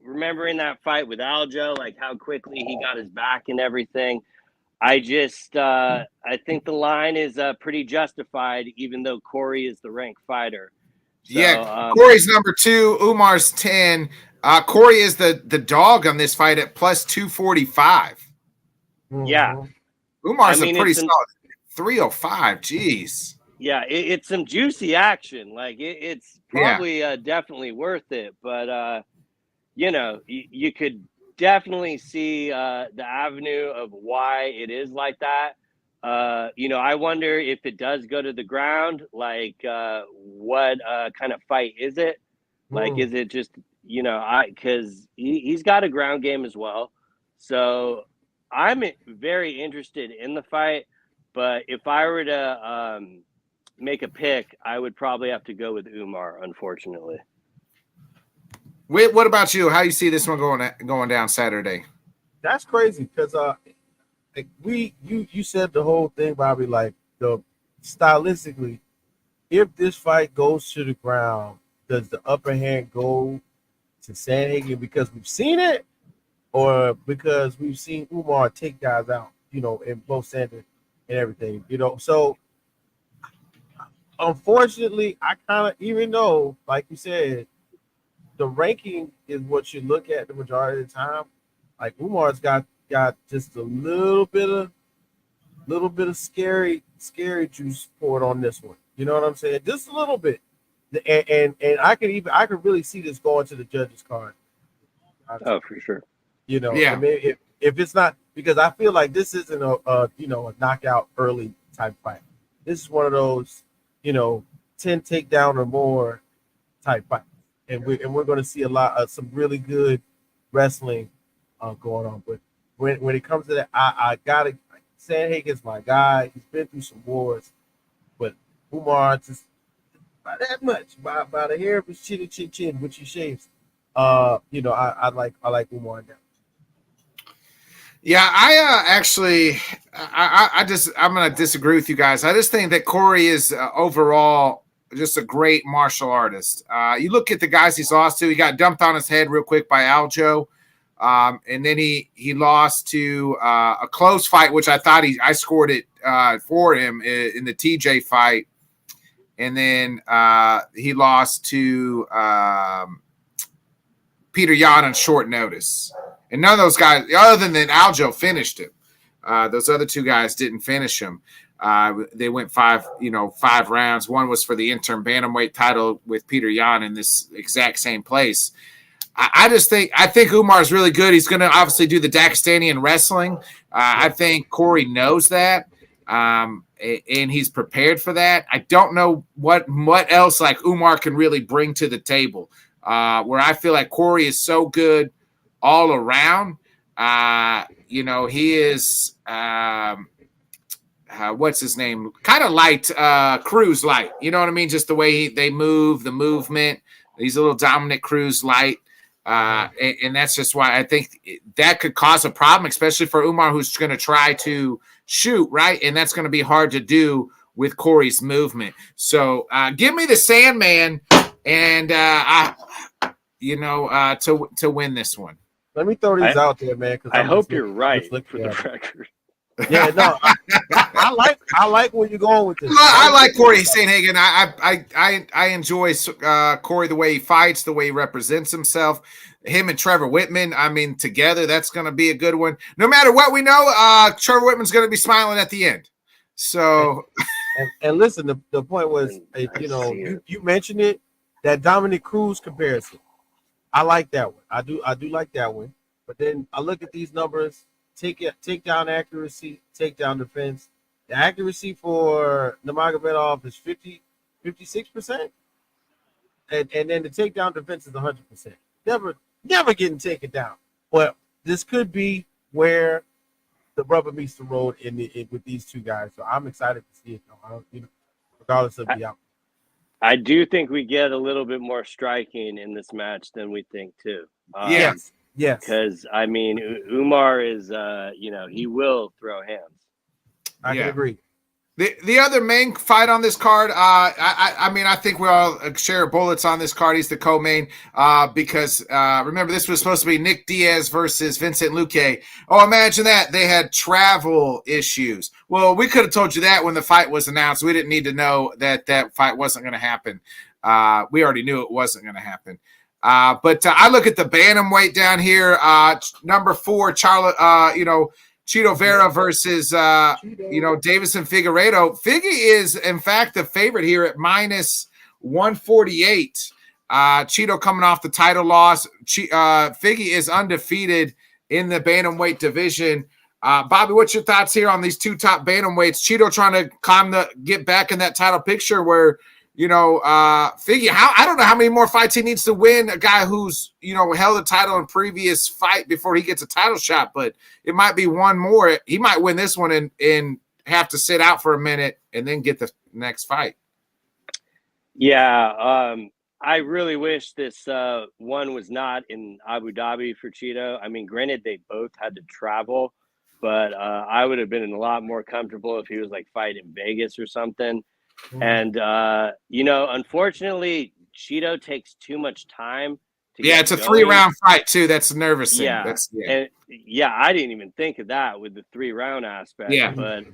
remembering that fight with Aljo, like how quickly he got his back and everything. I just I think the line is pretty justified, even though Corey is the ranked fighter. So, Corey's number 2, Umar's 10. Corey is the dog on this fight at plus 245. Yeah. Umar's a pretty solid 305. Jeez. Yeah, it's some juicy action. Like it's probably definitely worth it. But, you could definitely see the avenue of why it is like that. I wonder if it does go to the ground, like what kind of fight is it? Like, is it just, because he's got a ground game as well. So I'm very interested in the fight. But if I were to make a pick, I would probably have to go with Umar, unfortunately. What about you? How you see this one going down Saturday? That's crazy because you said the whole thing, Bobby. Like stylistically, if this fight goes to the ground, does the upper hand go to Sandhagen because we've seen it, or because we've seen Umar take guys out, in both center and everything, So unfortunately, I kind of, even though, like you said, the ranking is what you look at the majority of the time. Like Umar's got just a little bit of scary juice poured on this one. You know what I'm saying? Just a little bit. And I could really see this going to the judges' card. Oh, for sure. Yeah. I mean, if it's not, because I feel like this isn't a knockout early type fight. This is one of those 10 takedown or more type fights. And we're going to see a lot of some really good wrestling going on. But when it comes to that, I gotta, Sandhagen's my guy. He's been through some wars, but Umar just by that much, by the hair of his chin, which he shaves. I like Umar now. Yeah, I'm going to disagree with you guys. I just think that Corey is overall just a great martial artist. You look at the guys he's lost to. He got dumped on his head real quick by Aljo. And then he lost to a close fight, which I thought I scored it for him in the TJ fight. And then he lost to Peter Yan on short notice. And none of those guys, other than Aljo, finished him. Those other two guys didn't finish him. They went 5 rounds. One was for the interim bantamweight title with Peter Yan in this exact same place. I think Umar is really good. He's going to obviously do the Dagestanian wrestling. I think Corey knows that, and he's prepared for that. I don't know what else like Umar can really bring to the table. Where I feel like Corey is so good all around. He is what's his name? Kind of light, Cruz light. You know what I mean? Just the way they move, the movement. He's a little Dominic Cruz light. And that's just why I think that could cause a problem, especially for Umar, who's going to try to shoot, right? And that's going to be hard to do with Corey's movement. So give me the Sandman and to win this one. Let me throw these out there, man. I hope you're right for the record. Yeah, no, I like where you're going with this. I like Corey Sandhagen. I enjoy Corey, the way he fights, the way he represents himself. Him and Trevor Whitman, I mean, together, that's going to be a good one. No matter what we know, Trevor Whitman's going to be smiling at the end. So, and listen, the point was, you mentioned it, that Dominic Cruz comparison. I like that one. I do like that one. But then I look at these numbers. Take down accuracy, take down defense. The accuracy for Nurmagomedov is 56%. And then the takedown defense is 100%. Never getting taken down. Well, this could be where the rubber meets the road with these two guys. So I'm excited to see it, regardless of the outcome. I do think we get a little bit more striking in this match than we think too. Yes. Because I mean, Umar is, he will throw hands. I can agree. The other main fight on this card, I think we all share bullets on this card. He's the co-main because remember, this was supposed to be Nick Diaz versus Vincent Luque. Oh, imagine that. They had travel issues. Well, we could have told you that when the fight was announced. We didn't need to know that fight wasn't going to happen. We already knew it wasn't going to happen. But I look at the bantamweight down here, number 4, Charlotte, Chito Vera versus, Davison Figueiredo. Figgy is, in fact, the favorite here at minus 148. Chito coming off the title loss. Figgy is undefeated in the bantamweight division. Bobby, what's your thoughts here on these two top bantamweights? Chito trying to get back in that title picture where, Figgy, I don't know how many more fights he needs to win. A guy who's, held a title in previous fight before he gets a title shot, but it might be one more. He might win this one and have to sit out for a minute and then get the next fight. Yeah. I really wish this one was not in Abu Dhabi for Chito. I mean, granted, they both had to travel, but I would have been a lot more comfortable if he was like fighting Vegas or something. And, unfortunately, Chito takes too much time to get it's a going. 3-round fight, too. That's nervous. Yeah. I didn't even think of that with the 3-round aspect. Yeah. But,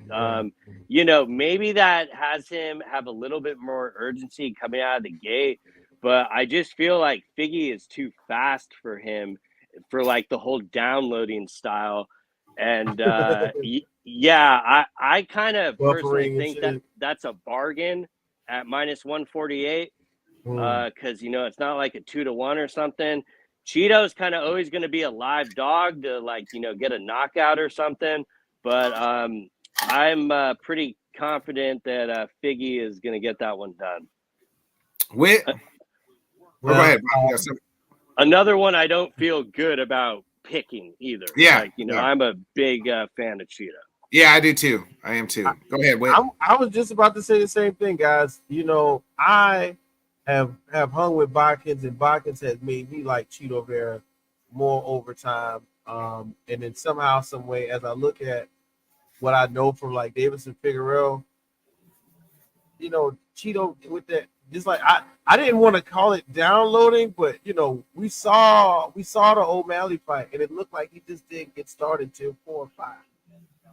maybe that has him have a little bit more urgency coming out of the gate. But I just feel like Figgy is too fast for him for, like, the whole downloading style. And, I kind of personally think that's a bargain at minus 148 because, it's not like a 2-1 or something. Cheeto's kind of always going to be a live dog to, like, get a knockout or something. But I'm pretty confident that Figgy is going to get that one done. Go ahead. Another one I don't feel good about picking either. Yeah. I'm a big fan of Chito. Yeah, I do too. I am too. Go ahead, Whit. I was just about to say the same thing, guys. I have hung with Bodkins, and Bodkins has made me like Chito Vera more over time. And then somehow, some way, as I look at what I know from like Davison Figueiredo, Chito with just like I didn't want to call it downloading, but we saw the O'Malley fight, and it looked like he just didn't get started till 4 or 5.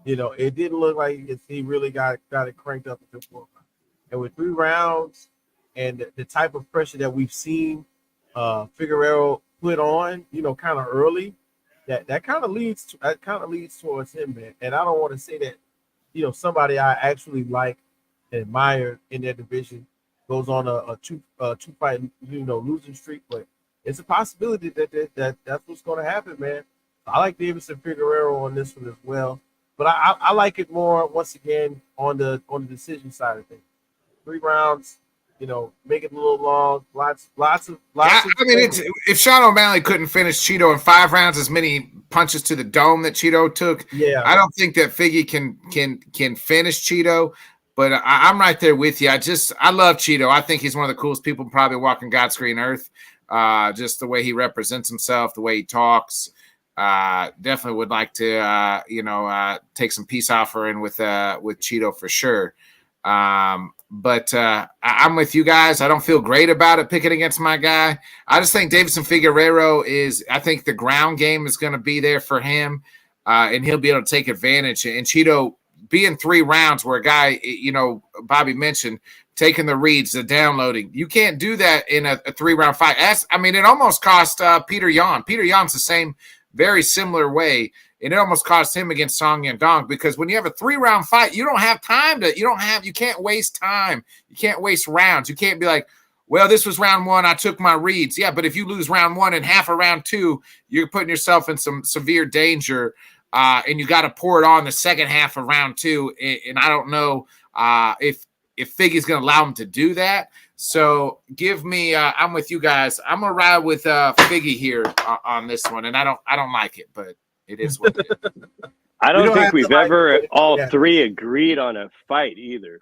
It didn't look like he really got it cranked up until 4 or 5. And with 3 rounds and the type of pressure that we've seen Figueroa put on, kind of early, that kind of leads towards him, man. And I don't want to say that, somebody I actually like and admire in their division goes on a two fight losing streak, but it's a possibility that's what's going to happen, man. I like Davidson Figueroa on this one as well, but I like it more once again on the decision side of things. 3 rounds, make it a little long. Lots of. I mean, if Sean O'Malley couldn't finish Cheeto in 5 rounds, as many punches to the dome that Cheeto took, I don't think that Figgy can finish Cheeto. But I'm right there with you. I love Cheeto. I think he's one of the coolest people probably walking God's green earth. Just the way he represents himself, the way he talks. Definitely would like to, take some peace offering with Cheeto for sure. But I'm with you guys. I don't feel great about it picking against my guy. I just think Davidson Figueroa I think the ground game is going to be there for him, and he'll be able to take advantage. And Cheeto, being 3 rounds where a guy, Bobby mentioned, taking the reads, the downloading. You can't do that in a 3-round fight. It almost cost Peter Yan. Peter Yan's the same, very similar way. And it almost cost him against Song Yadong, because when you have a 3-round fight, you don't have time you can't waste time. You can't waste rounds. You can't be like, well, this was round 1. I took my reads. Yeah, but if you lose round 1 and half of round 2, you're putting yourself in some severe danger. And you got to pour it on the second half of round 2. And I don't know if Figgy's going to allow him to do that. So give me, I'm with you guys. I'm going to ride with Figgy here on this one. And I don't like it, but it is what it is. I don't think we've ever all 3 agreed on a fight either.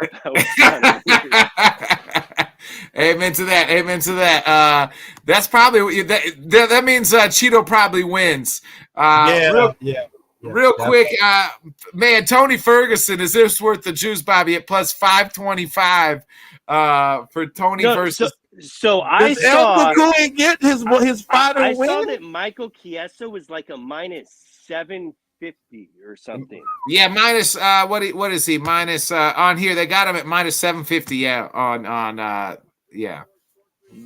Amen to that. Amen to that. That's probably that means Cheeto probably wins. Real quick, man, Tony Ferguson, is this worth the juice, Bobby, at plus 525 for Tony versus. So I saw get his fighter I win. saw that Michael Chiesa was like a minus 750 or something. Yeah, minus what is he? Minus on here they got him at minus 750. Yeah, on yeah.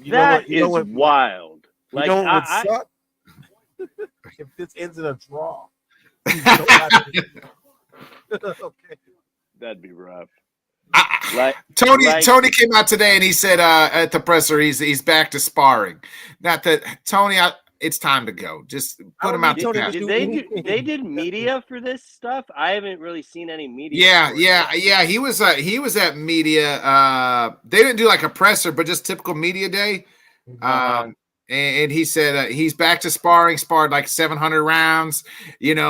That is wild. Like what suck? If this ends in a draw. Okay. That'd be rough. Tony came out today and he said at the presser he's back to sparring. Not that Tony, it's time to go. Just put him out to pass. They did media for this stuff? I haven't really seen any media. Yeah. He was at media. They didn't do like a presser, but just typical media day. And he said he's back to sparring, sparred like 700 rounds,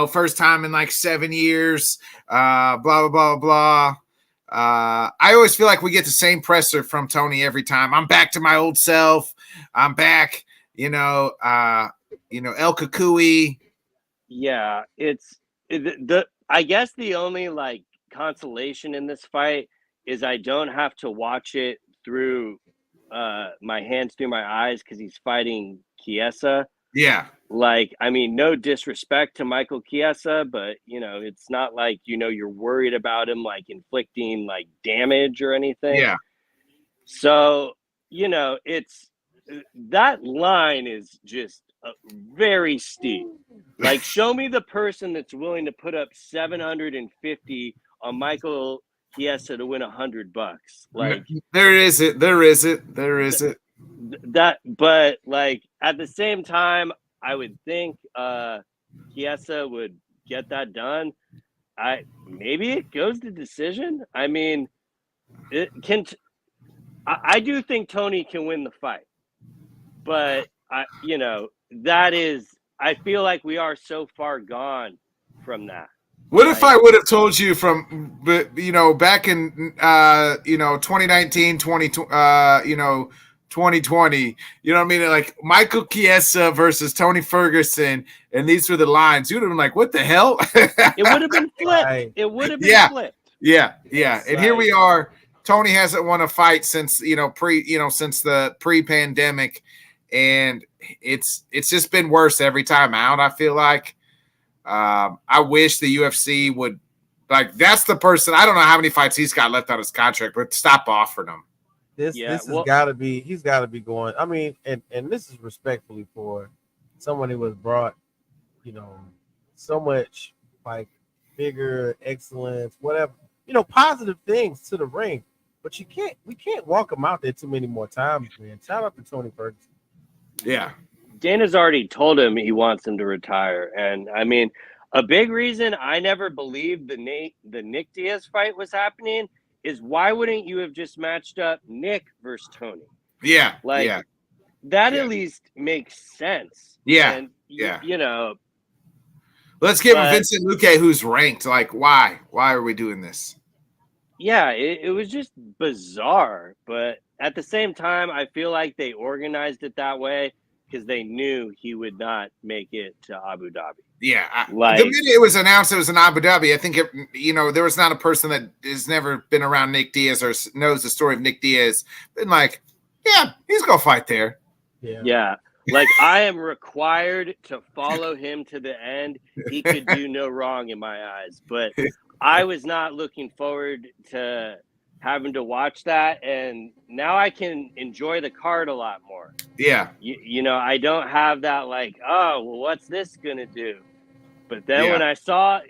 first time in like 7 years, blah, blah, blah, blah. I always feel like we get the same presser from Tony every time. I'm back to my old self. I'm back, El Kukui. Yeah, I guess the only like consolation in this fight is I don't have to watch it through my hands through my eyes because he's fighting Chiesa. Yeah. Like, I mean, no disrespect to Michael Chiesa, but it's not like you're worried about him like inflicting like damage or anything. Yeah. So it's that line is just very steep. Like, show me the person that's willing to put up 750 on Michael Chiesa to win $100. Like, there is it. But like at the same time, I would think Chiesa would get that done. Maybe it goes to decision. I mean, I do think Tony can win the fight, but I feel like we are so far gone from that. What if I would have told you from, back in, 2019, 2020, you know what I mean? Like Michael Chiesa versus Tony Ferguson, and these were the lines. You would have been like, what the hell? It would have been flipped. It would have been flipped. Yeah. And here we are, Tony hasn't won a fight since since the pre-pandemic, and it's just been worse every time out. I feel like I wish the UFC would that's the person. I don't know how many fights he's got left on his contract, but stop offering him. This has got to be. He's got to be going. I mean, and this is respectfully for someone who has brought, so much bigger excellence, whatever, positive things to the ring. But we can't walk him out there too many more times, man. Shout out to Tony Ferguson. Yeah. Dana's already told him he wants him to retire. And I mean, a big reason I never believed the Nick Diaz fight was happening is why wouldn't you have just matched up Nick versus Tony? Yeah. That at least makes sense. Yeah. And, let's give him Vincent Luque, who's ranked. Why? Why are we doing this? Yeah, it was just bizarre. But at the same time, I feel like they organized it that way because they knew he would not make it to Abu Dhabi. Yeah. The minute it was announced it was in Abu Dhabi, I think, there was not a person that has never been around Nick Diaz or knows the story of Nick Diaz. Been yeah, he's going to fight there. Yeah. I am required to follow him to the end. He could do no wrong in my eyes. But I was not looking forward to having to watch that. And now I can enjoy the card a lot more. Yeah. I don't have that what's this going to do? But then when I saw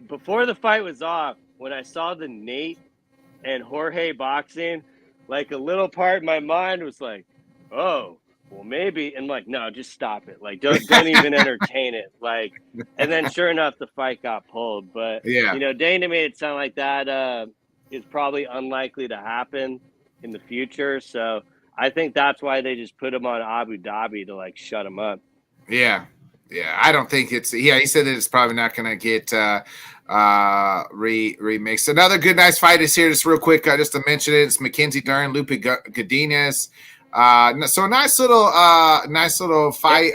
before the fight was off, when I saw the Nate and Jorge boxing, a little part of my mind was like, oh, well, maybe. And no, just stop it. Don't even entertain it. And then sure enough, the fight got pulled. But, Dana made it sound like that is probably unlikely to happen in the future. So I think that's why they just put him on Abu Dhabi to shut him up. Yeah. Yeah. I don't think he said that it's probably not going to get remixed. Another good, nice fight is here. Just real quick, just to mention it. It's Mackenzie Dern, Lupe Godinez. So a nice little fight.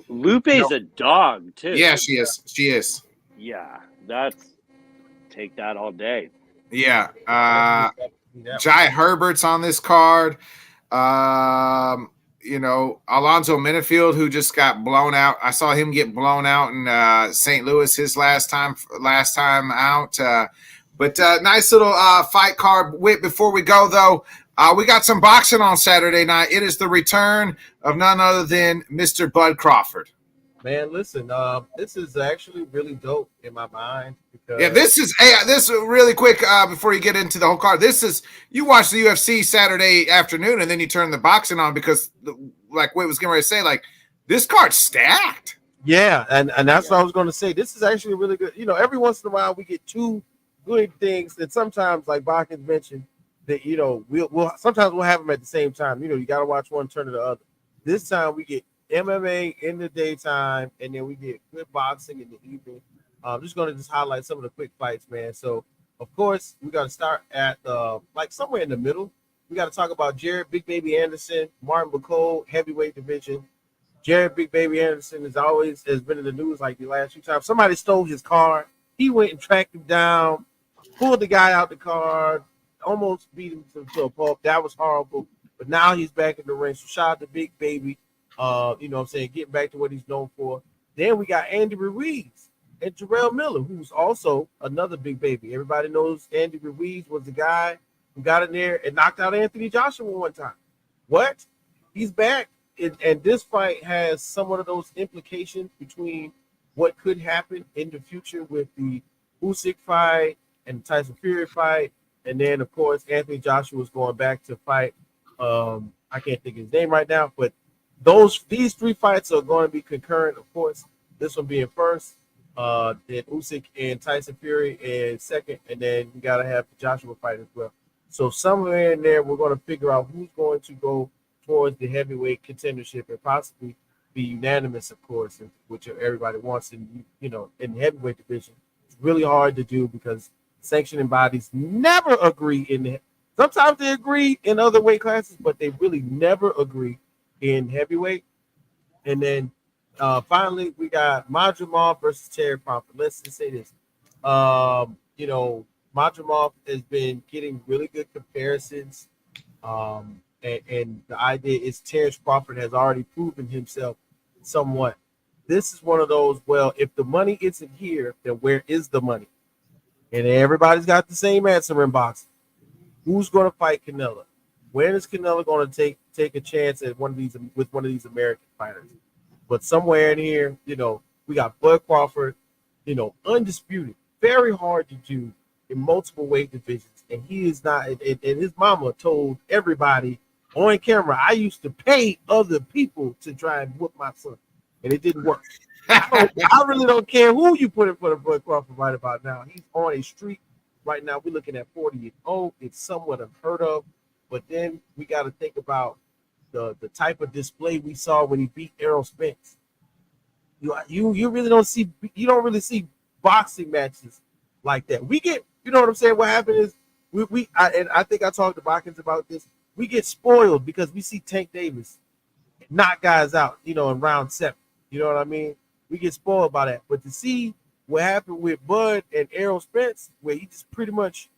Lupe's a dog too. Yeah, she is. Yeah, take that all day. Yeah. Jai Herbert's on this card. Alonzo Minifield, who just got blown out. I saw him get blown out in St. Louis his last time out. But nice little fight card. Wait, before we go though, we got some boxing on Saturday night. It is the return of none other than Mr. Bud Crawford. Man, listen, this is actually really dope in my mind. Because this is really quick before you get into the whole card. You watch the UFC Saturday afternoon and then you turn the boxing on because, what was getting ready to say, this card's stacked. Yeah, and that's what I was going to say. This is actually really good. Every once in a while we get two good things that sometimes, like Bakken mentioned, that we'll sometimes we'll have them at the same time. You got to watch one turn to the other. This time we get MMA in the daytime, and then we get good boxing in the evening. I'm just going to highlight some of the quick fights, man. So, of course, we got to start at somewhere in the middle. We got to talk about Jared Big Baby Anderson, Martin McCall, heavyweight division. Jared Big Baby Anderson has been in the news the last few times. Somebody stole his car. He went and tracked him down, pulled the guy out the car, almost beat him to a pulp. That was horrible. But now he's back in the ring. So shout out to Big Baby. Getting back to what he's known for. Then we got Andy Ruiz and Jarrell Miller, who's also another big baby. Everybody knows Andy Ruiz was the guy who got in there and knocked out Anthony Joshua one time. What? He's back. And this fight has somewhat of those implications between what could happen in the future with the Usyk fight and the Tyson Fury fight. And then, of course, Anthony Joshua is going back to fight. I can't think of his name right now, but these three fights are going to be concurrent, of course. This one being first, then Usyk and Tyson Fury is second, and then we got to have the Joshua fight as well. So somewhere in there, we're going to figure out who's going to go towards the heavyweight contendership and possibly be unanimous, of course, which everybody wants in the heavyweight division. It's really hard to do because sanctioning bodies never agree sometimes they agree in other weight classes, but they really never agree in heavyweight. And then finally we got Madrimov versus Terry Crawford. Let's just say this. Madrimov has been getting really good comparisons. And the idea is Terrence Crawford has already proven himself somewhat. This is one of those, well, if the money isn't here, then where is the money? And everybody's got the same answer in boxing. Who's going to fight Canelo? When is Canelo going to take a chance at one of these with one of these American fighters? But somewhere in here, we got Bud Crawford, undisputed, very hard to do in multiple weight divisions, and he is not. And his mama told everybody on camera, "I used to pay other people to try and whoop my son, and it didn't work." I really don't care who you put in front of Bud Crawford right about now. He's on a streak right now. We're looking at 40-0. It's somewhat unheard of, but then we got to think about the type of display we saw when he beat Errol Spence. You really don't see boxing matches like that. We get, you know what I'm saying? What happened is I think I talked to Botkins about this. We get spoiled because we see Tank Davis knock guys out, in round 7. You know what I mean? We get spoiled by that. But to see what happened with Bud and Errol Spence, where he just pretty much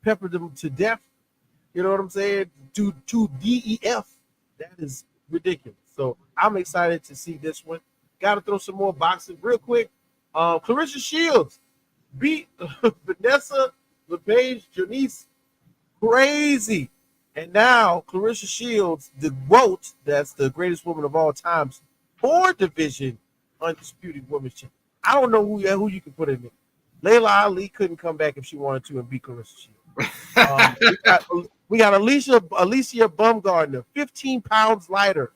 peppered them to death, you know what I'm saying? To DEF, that is ridiculous. So I'm excited to see this one. Got to throw some more boxing real quick. Clarissa Shields beat Vanessa LePage Janice crazy. And now Clarissa Shields, the GOAT, that's the greatest woman of all times, 4 division undisputed women's champion. I don't know who you can put in there. Layla Ali couldn't come back if she wanted to and beat Clarissa Shields. We got Alicia Bumgardner, 15 pounds lighter.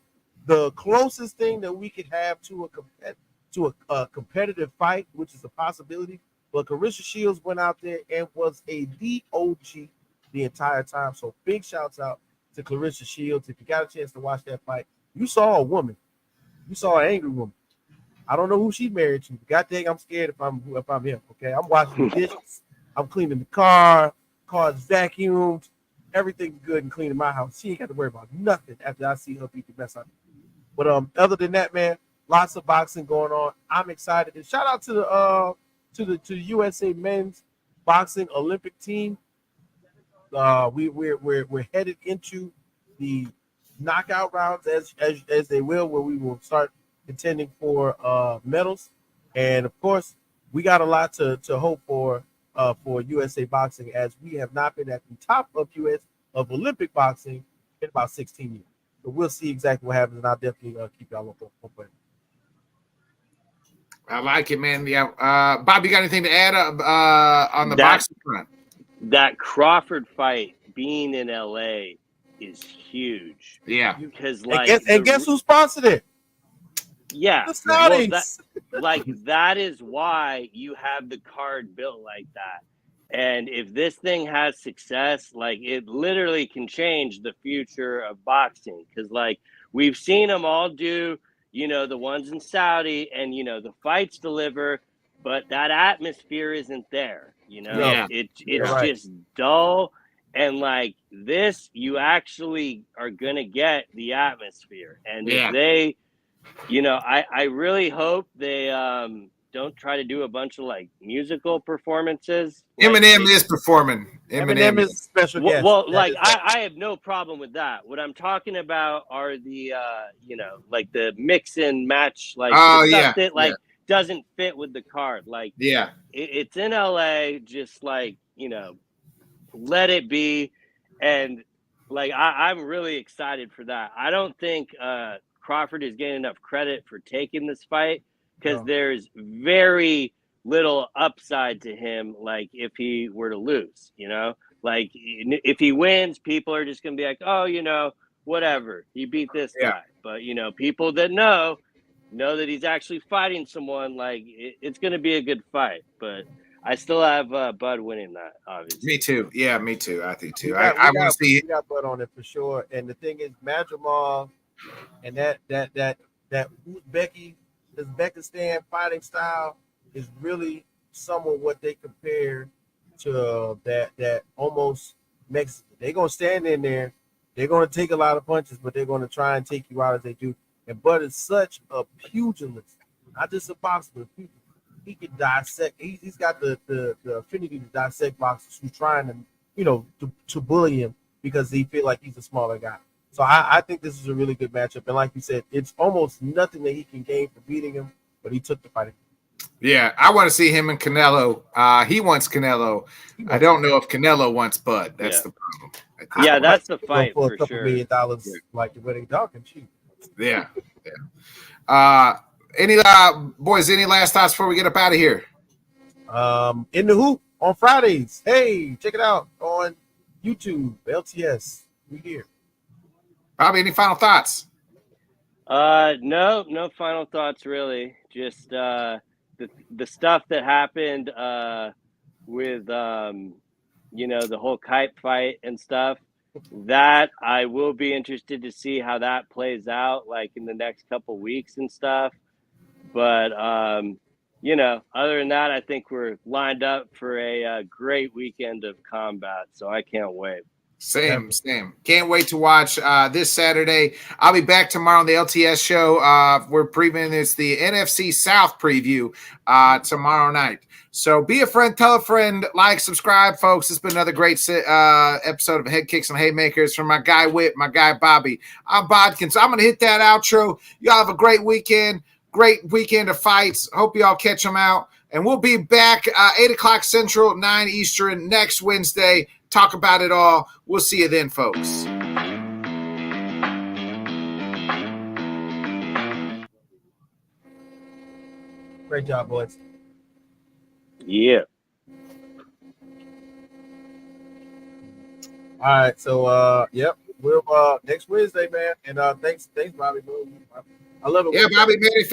The closest thing that we could have to a competitive fight, which is a possibility. But Clarissa Shields went out there and was a DOG the entire time. So big shouts out to Clarissa Shields. If you got a chance to watch that fight, you saw a woman. You saw an angry woman. I don't know who she's married to. God dang, I'm scared if I'm him. Okay, I'm washing the dishes. I'm cleaning the car's vacuumed. Everything's good and clean in my house. She ain't got to worry about nothing after I see her beat the mess out of me. But other than that, man, lots of boxing going on. I'm excited. And shout out to the USA men's boxing Olympic team. We're headed into the knockout rounds as they will, where we will start contending for medals. And of course, we got a lot to hope for USA boxing, as we have not been at the top of Olympic boxing in about 16 years. So we'll see exactly what happens, and I'll definitely keep y'all up. I like it, man. Yeah, Bob, you got anything to add on the boxing front? That Crawford fight being in LA is huge. Yeah, because guess who sponsored it? Yeah, the Saudis. That is why you have the card built like that. And if this thing has success, it literally can change the future of boxing. Because we've seen them all do, the ones in Saudi, and the fights deliver, but that atmosphere isn't there. It's right. just dull. And this, you actually are gonna get the atmosphere. And if they, I really hope they don't try to do a bunch of musical performances. Eminem is performing. Eminem is a special guest. Well, I have no problem with that. What I'm talking about are the the mix and match, stuff that doesn't fit with the card. It's in LA, just let it be. And I'm really excited for that. I don't think Crawford is getting enough credit for taking this fight, because there's very little upside to him. If he were to lose, if he wins, people are just gonna be like, oh, whatever, he beat this guy. But people that know that he's actually fighting someone, it's gonna be a good fight. But I still have Bud winning that, obviously. Me too. Yeah, me too. I think too. I want to see. We got Bud on it for sure. And the thing is, Madrimov and that Uzbekistan fighting style is really somewhat what they compare to that almost Mexican. They're gonna stand in there. They're gonna take a lot of punches, but they're gonna try and take you out as they do. And Bud is such a pugilist, not just a boxer, but a pugilist. he can dissect. He's got the affinity to dissect boxers who's trying to bully him because he feel like he's a smaller guy. So I think this is a really good matchup. And like you said, it's almost nothing that he can gain for beating him, but he took the fight. Yeah, I want to see him and Canelo. He wants Canelo. I don't know if Canelo wants Bud. That's the problem. Yeah, that's the fight for for a couple sure. $1 million, like the wedding dog and cheap. Yeah. Any boys? Any last thoughts before we get up out of here? In the Hoop on Fridays. Hey, check it out on YouTube. LTS. We here. Bobby, any final thoughts? No final thoughts really. Just the stuff that happened with the whole kite fight and stuff. That I will be interested to see how that plays out, like in the next couple weeks and stuff. But other than that, I think we're lined up for a great weekend of combat. So I can't wait. Same. Can't wait to watch this Saturday. I'll be back tomorrow on the LTS show. We're previewing this, the NFC South preview tomorrow night. So be a friend, tell a friend, like, subscribe, folks. It's been another great episode of Head Kicks and Haymakers from my guy Whit, my guy Bobby. I'm Bodkin, so I'm going to hit that outro. Y'all have a great weekend of fights. Hope y'all catch them out. And we'll be back 8 o'clock Central, 9 Eastern next Wednesday. Talk about it all. We'll see you then, folks. Great job, boys. Yeah. All right, so we'll next Wednesday, man. And thanks, Bobby. I love it. Yeah, Bobby, man.